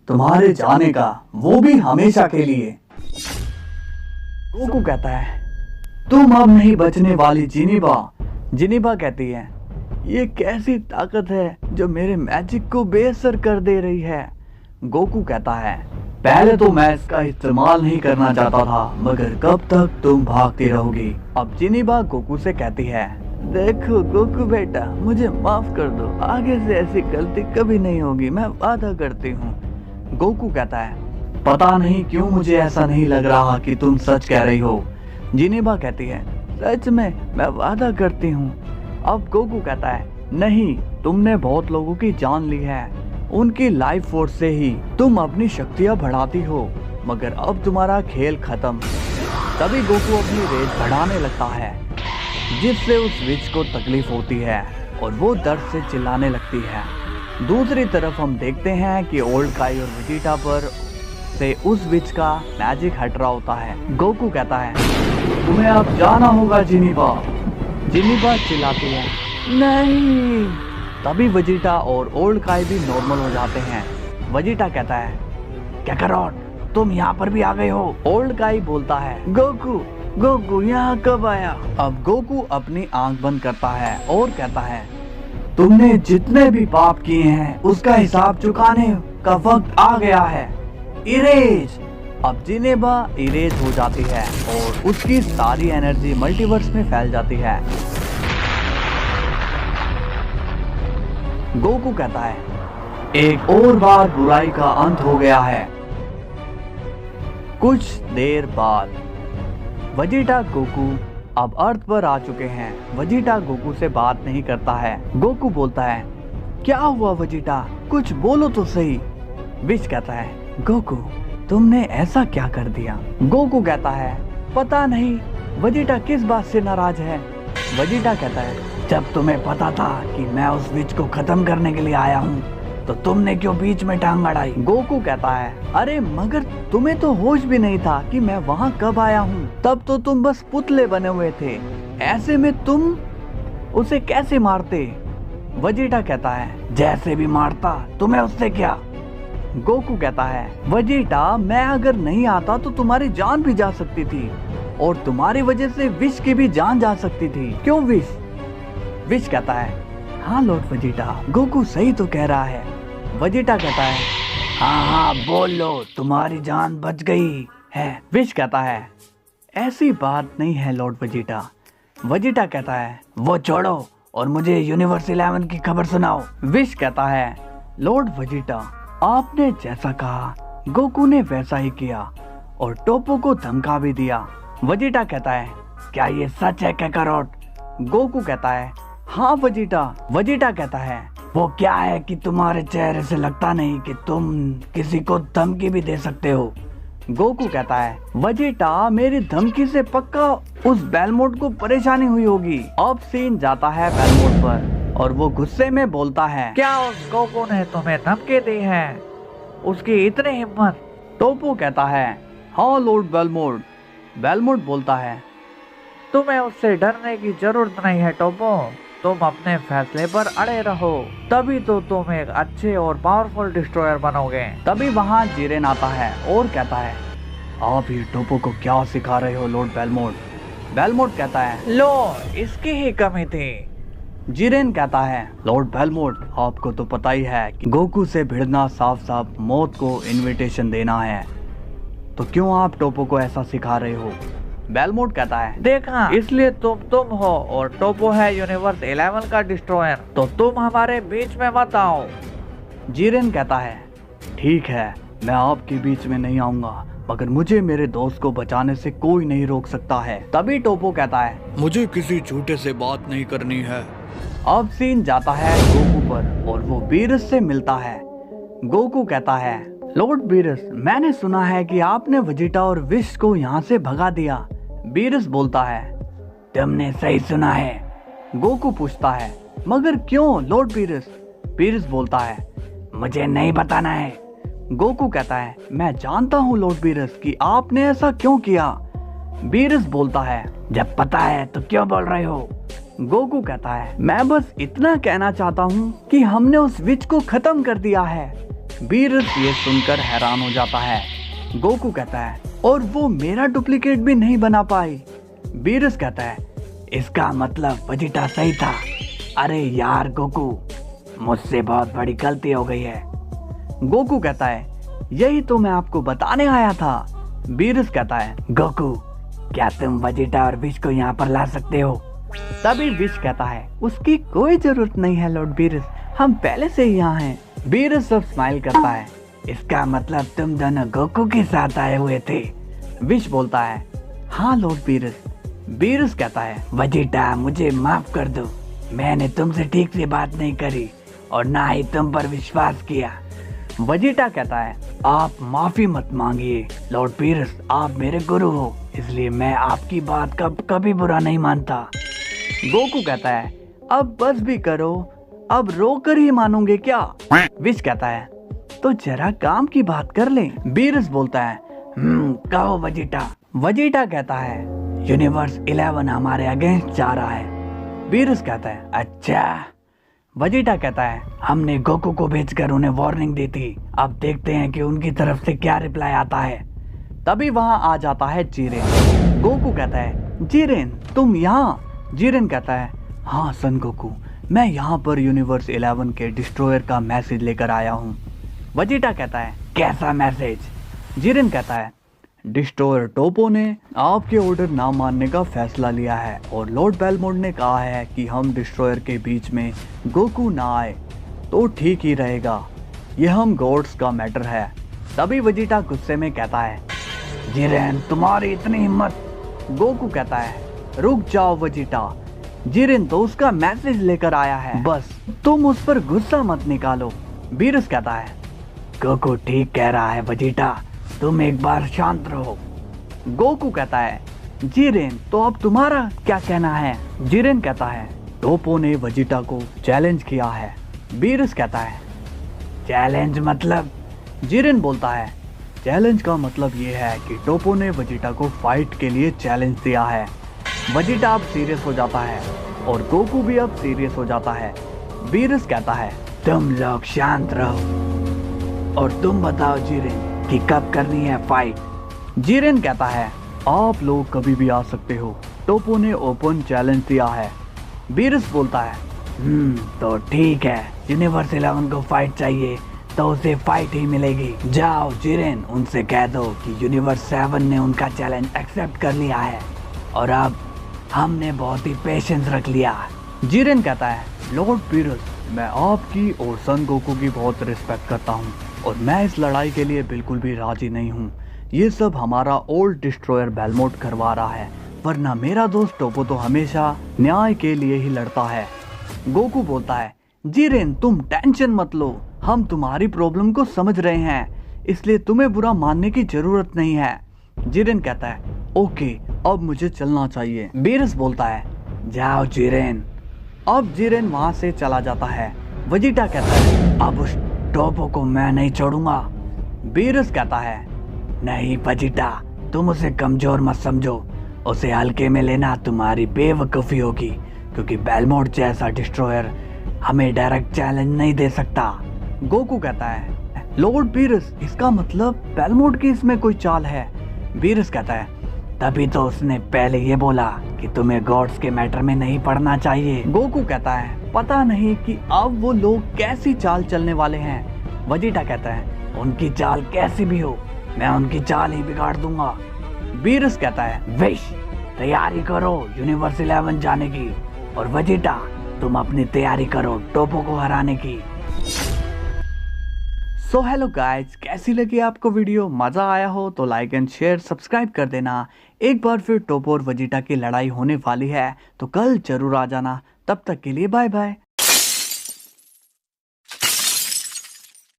तुम्हारे जाने का, वो भी हमेशा के लिए। गोकू कहता है, तुम अब नहीं बचने वाली जिनेबा। जिनेबा कहती है, ये कैसी ताकत है जो मेरे मैजिक को बेअसर कर दे रही है? गोकू कहता है, पहले तो मैं इसका इस्तेमाल नहीं करना चाहता था, मगर कब तक तुम भागती रहोगी? अब जिनेबा गोकू से कहती है, देखो गोकू बेटा, मुझे माफ कर दो, आगे से ऐसी गलती कभी नहीं होगी, मैं वादा करती हूँ। गोकू कहता है, पता नहीं क्यों मुझे ऐसा नहीं लग रहा कि तुम सच कह रही हो। जिनेबा कहती है, सच में, मैं वादा करती हूँ। अब गोकू कहता है, नहीं, तुमने बहुत लोगों की जान ली है, उनकी लाइफ फोर्स से ही तुम अपनी शक्तियाँ बढ़ाती हो, मगर अब तुम्हारा खेल खत्म। तभी गोकू अपनी रेज बढ़ाने लगता है, जिससे उस विच को तकलीफ होती है और वो दर्द से चिल्लाने लगती है। दूसरी तरफ हम देखते हैं कि ओल्ड काई और वेजिटा पर से उस विच का मैजिक हट रहा होता है। गोकू कहता है, तुम्हें अब जाना होगा जिनिबा। जिनिबा चिल्लाती है, नहीं। तभी वेजिटा और ओल्ड काई भी नॉर्मल हो जाते हैं। वेजिटा कहता है, काकारोट, तुम यहाँ पर भी आ गए हो। ओल्ड काई बोलता है, गोकू यहाँ कब आया? अब गोकू अपनी आंख बंद करता है और कहता है, तुमने जितने भी पाप किए हैं उसका हिसाब चुकाने का वक्त आ गया है। इरेज। अब जिनेबा इरेज हो जाती है और उसकी सारी एनर्जी मल्टीवर्स में फैल जाती है। गोकू कहता है, एक और बार बुराई का अंत हो गया है। कुछ देर बाद वेजिटा गोकू अब अर्थ पर आ चुके हैं। वेजिटा गोकू से बात नहीं करता है। गोकू बोलता है, क्या हुआ वेजिटा, कुछ बोलो तो सही। विच कहता है, गोकू तुमने ऐसा क्या कर दिया? गोकू कहता है, पता नहीं वेजिटा किस बात से नाराज है। वेजिटा कहता है, जब तुम्हें पता था कि मैं उस विच को खत्म करने के लिए आया हूँ, तो तुमने क्यों बीच में टांग अड़ाई? गोकू कहता है, अरे मगर तुम्हें तो होश भी नहीं था कि मैं वहाँ कब आया हूँ, तब तो तुम बस पुतले बने हुए थे, ऐसे में तुम उसे कैसे मारते? वेजिटा कहता है, जैसे भी मारता, तुम्हें उससे क्या? गोकू कहता है, वेजिटा मैं अगर नहीं आता तो तुम्हारी जान भी जा सकती थी और तुम्हारी वजह से विश की भी जान जा सकती थी, क्यों विश? विश कहता है, हाँ लॉर्ड वेजिटा, गोकू सही तो कह रहा है। वेजिटा कहता है, हाँ बोलो, तुम्हारी जान बच गई है। विश कहता है, ऐसी बात नहीं है लॉर्ड वेजिटा। वेजिटा कहता है, वो छोड़ो और मुझे यूनिवर्स 11 की खबर सुनाओ। विश कहता है, लॉर्ड वेजिटा, आपने जैसा कहा गोकू ने वैसा ही किया और टोपो को धमका भी दिया। वेजिटा कहता है, क्या ये सच है काकारोट? गोकू कहता है, हाँ वेजिटा। वेजिटा कहता है, वो क्या है कि तुम्हारे चेहरे से लगता नहीं कि तुम किसी को धमकी भी दे सकते हो। गोकू कहता है, वेजिटा मेरी धमकी से पक्का उस बेलमोट को परेशानी हुई होगी। अब सीन जाता है बेलमोट पर और वो गुस्से में बोलता है, क्या उस गोकू ने तुम्हें धमकी दी है? उसकी इतनी हिम्मत? टोपो कहता है, हाँ लॉर्ड बेलमोट। बेलमोट बोलता है, तुम्हें उससे डरने की जरूरत नहीं है टोपो, तुम अपने फैसले पर अड़े रहो, तभी तो तुम एक अच्छे और पावरफुल डिस्ट्रॉयर बनोगे। तभी वहाँ जिरेन आता है और कहता है, आप ये टोपो को क्या सिखा रहे हो लॉर्ड बेलमोट? बेलमोट कहता है, लो, इसकी ही कमी थी। जिरेन कहता है, लॉर्ड बेलमोट, आपको तो पता ही है कि गोकू से भिड़ना साफ साफ मौत को इनविटेशन देना है, तो क्यों आप टोपो को ऐसा सिखा रहे हो? बेलमोट कहता है, देखा, इसलिए तुम हो और टोपो है यूनिवर्स 11 का डिस्ट्रॉयर, तो तुम हमारे बीच में मत आओ। जिरेन कहता है, ठीक है, मैं आपके बीच में नहीं आऊंगा, मगर मुझे मेरे दोस्त को बचाने से कोई नहीं रोक सकता है। तभी टोपो कहता है, मुझे किसी झूठे से बात नहीं करनी है। अब सीन जाता है गोकू पर और वो बीरस से मिलता है। गोकू कहता है, लॉर्ड बीरस, मैंने सुना है कि आपने वेजिटा और विश को यहाँ से भगा दिया। बीरस बोलता है, तुमने सही सुना है। गोकू पूछता है, मगर क्यों लॉर्ड बीरस? बीरस बोलता है, मुझे नहीं बताना है। गोकू कहता है, मैं जानता हूँ लॉर्ड बीरस कि आपने ऐसा क्यों किया। बीरस बोलता है, जब पता है तो क्यों बोल रहे हो? गोकू कहता है, मैं बस इतना कहना चाहता हूँ कि हमने उस विच को खत्म कर दिया है। बीरस ये सुनकर हैरान हो जाता है। गोकू कहता है, और वो मेरा डुप्लीकेट भी नहीं बना पाई। बीरस कहता है, इसका मतलब वेजिटा सही था। अरे यार गोकू, मुझसे बहुत बड़ी गलती हो गई है। गोकू कहता है, यही तो मैं आपको बताने आया था। बीरस कहता है, गोकू, क्या तुम वेजिटा और विश को यहाँ पर ला सकते हो? तभी विश कहता है उसकी कोई जरूरत नहीं है लॉर्ड बीरस, हम पहले से ही यहाँ हैं। बीरस सब स्माइल करता है। इसका मतलब तुम दोनों गोकू के साथ आए हुए थे? विश बोलता है हाँ लॉर्ड बीरस। बीरस कहता है वजीटा मुझे माफ कर दो, मैंने तुमसे ठीक से बात नहीं करी और ना ही तुम पर विश्वास किया। वजीटा कहता है आप माफी मत मांगिए लॉर्ड बीरस, आप मेरे गुरु हो, इसलिए मैं आपकी बात का कभी बुरा नहीं मानता। गोकू कहता है अब बस भी करो, अब रो कर ही मानोगे क्या? विश कहता है तो जरा काम की बात कर ले। बीरस बोलता है कहो वजीटा। वजीटा कहता है यूनिवर्स 11 हमारे अगेंस्ट जा रहा है। बीरस कहता है अच्छा। वजीटा कहता है हमने गोकू को भेजकर उन्हें वार्निंग दी थी, अब देखते हैं कि उनकी तरफ से क्या रिप्लाई आता है। तभी वहां आ जाता है जीरेन। गोकू कहता है जीरेन तुम यहाँ? जीरेन कहता है हाँ सन गोकू, मैं यहाँ पर यूनिवर्स 11 के डिस्ट्रॉयर का मैसेज लेकर आया हूँ। वजीटा कहता है कैसा मैसेज? जीरेन कहता है डिस्ट्रॉयर टोपो ने आपके ऑर्डर ना मानने का फैसला लिया है और लॉर्ड बेलमोंट ने कहा है कि हम डिस्ट्रॉयर के बीच में गोकू ना आए तो ठीक ही रहेगा, ये हम गॉड्स का मैटर है। तभी वजीटा गुस्से में कहता है जीरेन तुम्हारी इतनी हिम्मत? गोकू कहता है रुक जाओ वजीटा, जीरेन तो उसका मैसेज लेकर आया है, बस तुम उस पर गुस्सा मत निकालो। बीरस कहता है गोकू ठीक कह रहा है वजीटा, तुम एक बार शांत रहो। गोकू कहता है जीरेन तो अब तुम्हारा क्या कहना है? जीरेन कहता है टोपो ने वजीटा को चैलेंज किया है। बीरस कहता है चैलेंज मतलब? जीरेन बोलता है चैलेंज का मतलब ये है कि टोपो ने वजीटा को फाइट के लिए चैलेंज दिया है। वजीटा अब सीरियस हो जाता है और गोकू भी अब सीरियस हो जाता है। बीरस कहता है तुम लोग शांत रहो और तुम बताओ जीरेन कि कब करनी है फाइट? जीरेन कहता है आप लोग कभी भी आ सकते हो, टोपो ने ओपन चैलेंज दिया है। बीरस बोलता है तो ठीक है, यूनिवर्स 11 को फाइट चाहिए तो उसे फाइट ही मिलेगी। जाओ जीरेन उनसे कह दो कि यूनिवर्स 7 ने उनका चैलेंज एक्सेप्ट कर लिया है और अब हमने बहुत ही पेशेंस रख लिया। जीरेन कहता है लॉर्ड बीरस मैं आपकी और सन गोकू की बहुत रिस्पेक्ट करता हूँ और मैं इस लड़ाई के लिए बिल्कुल भी राजी नहीं हूँ, ये सब हमारा ओल्ड डिस्ट्रॉयर बेलमोंट करवा रहा है, वरना मेरा दोस्त टोपो तो हमेशा न्याय के लिए ही लड़ता है। गोकू बोलता है जीरेन तुम टेंशन मत लो, हम तुम्हारी प्रॉब्लम को समझ रहे हैं, इसलिए तुम्हें बुरा मानने की जरूरत नहीं है। जीरेन कहता है ओके अब मुझे चलना चाहिए। बीरस बोलता है जाओ जीरेन। अब जीरेन वहां से चला जाता है। वजीटा कहता है अब उस टोपो को मैं नहीं छोड़ूंगा। बीरस कहता है नहीं वजीटा, तुम उसे कमजोर मत समझो, उसे हल्के में लेना तुम्हारी बेवकूफ़ी होगी, क्योंकि बेलमोंट जैसा डिस्ट्रॉयर हमें डायरेक्ट चैलेंज नहीं दे सकता। गोकू कहता है लॉर्ड बीरस इसका मतलब बेलमोंट की इसमें कोई चाल है। बीरस कहता है तभी तो उसने पहले ये बोला कि तुम्हें गॉड्स के मैटर में नहीं पढ़ना चाहिए। गोकू कहता है पता नहीं कि अब वो लोग कैसी चाल चलने वाले हैं। वजीटा कहता है उनकी चाल कैसी भी हो, मैं उनकी चाल ही बिगाड़ दूंगा। बीरस कहता है विश तैयारी करो यूनिवर्स 11 जाने की, और वजीटा तुम अपनी तैयारी करो टोपो को हराने की। सो हेलो गाइज, कैसी लगी आपको वीडियो? मजा आया हो तो लाइक एंड शेयर सब्सक्राइब कर देना। एक बार फिर टोपो और वजीटा की लड़ाई होने वाली है तो कल जरूर आ जाना। तब तक के लिए बाय बाय।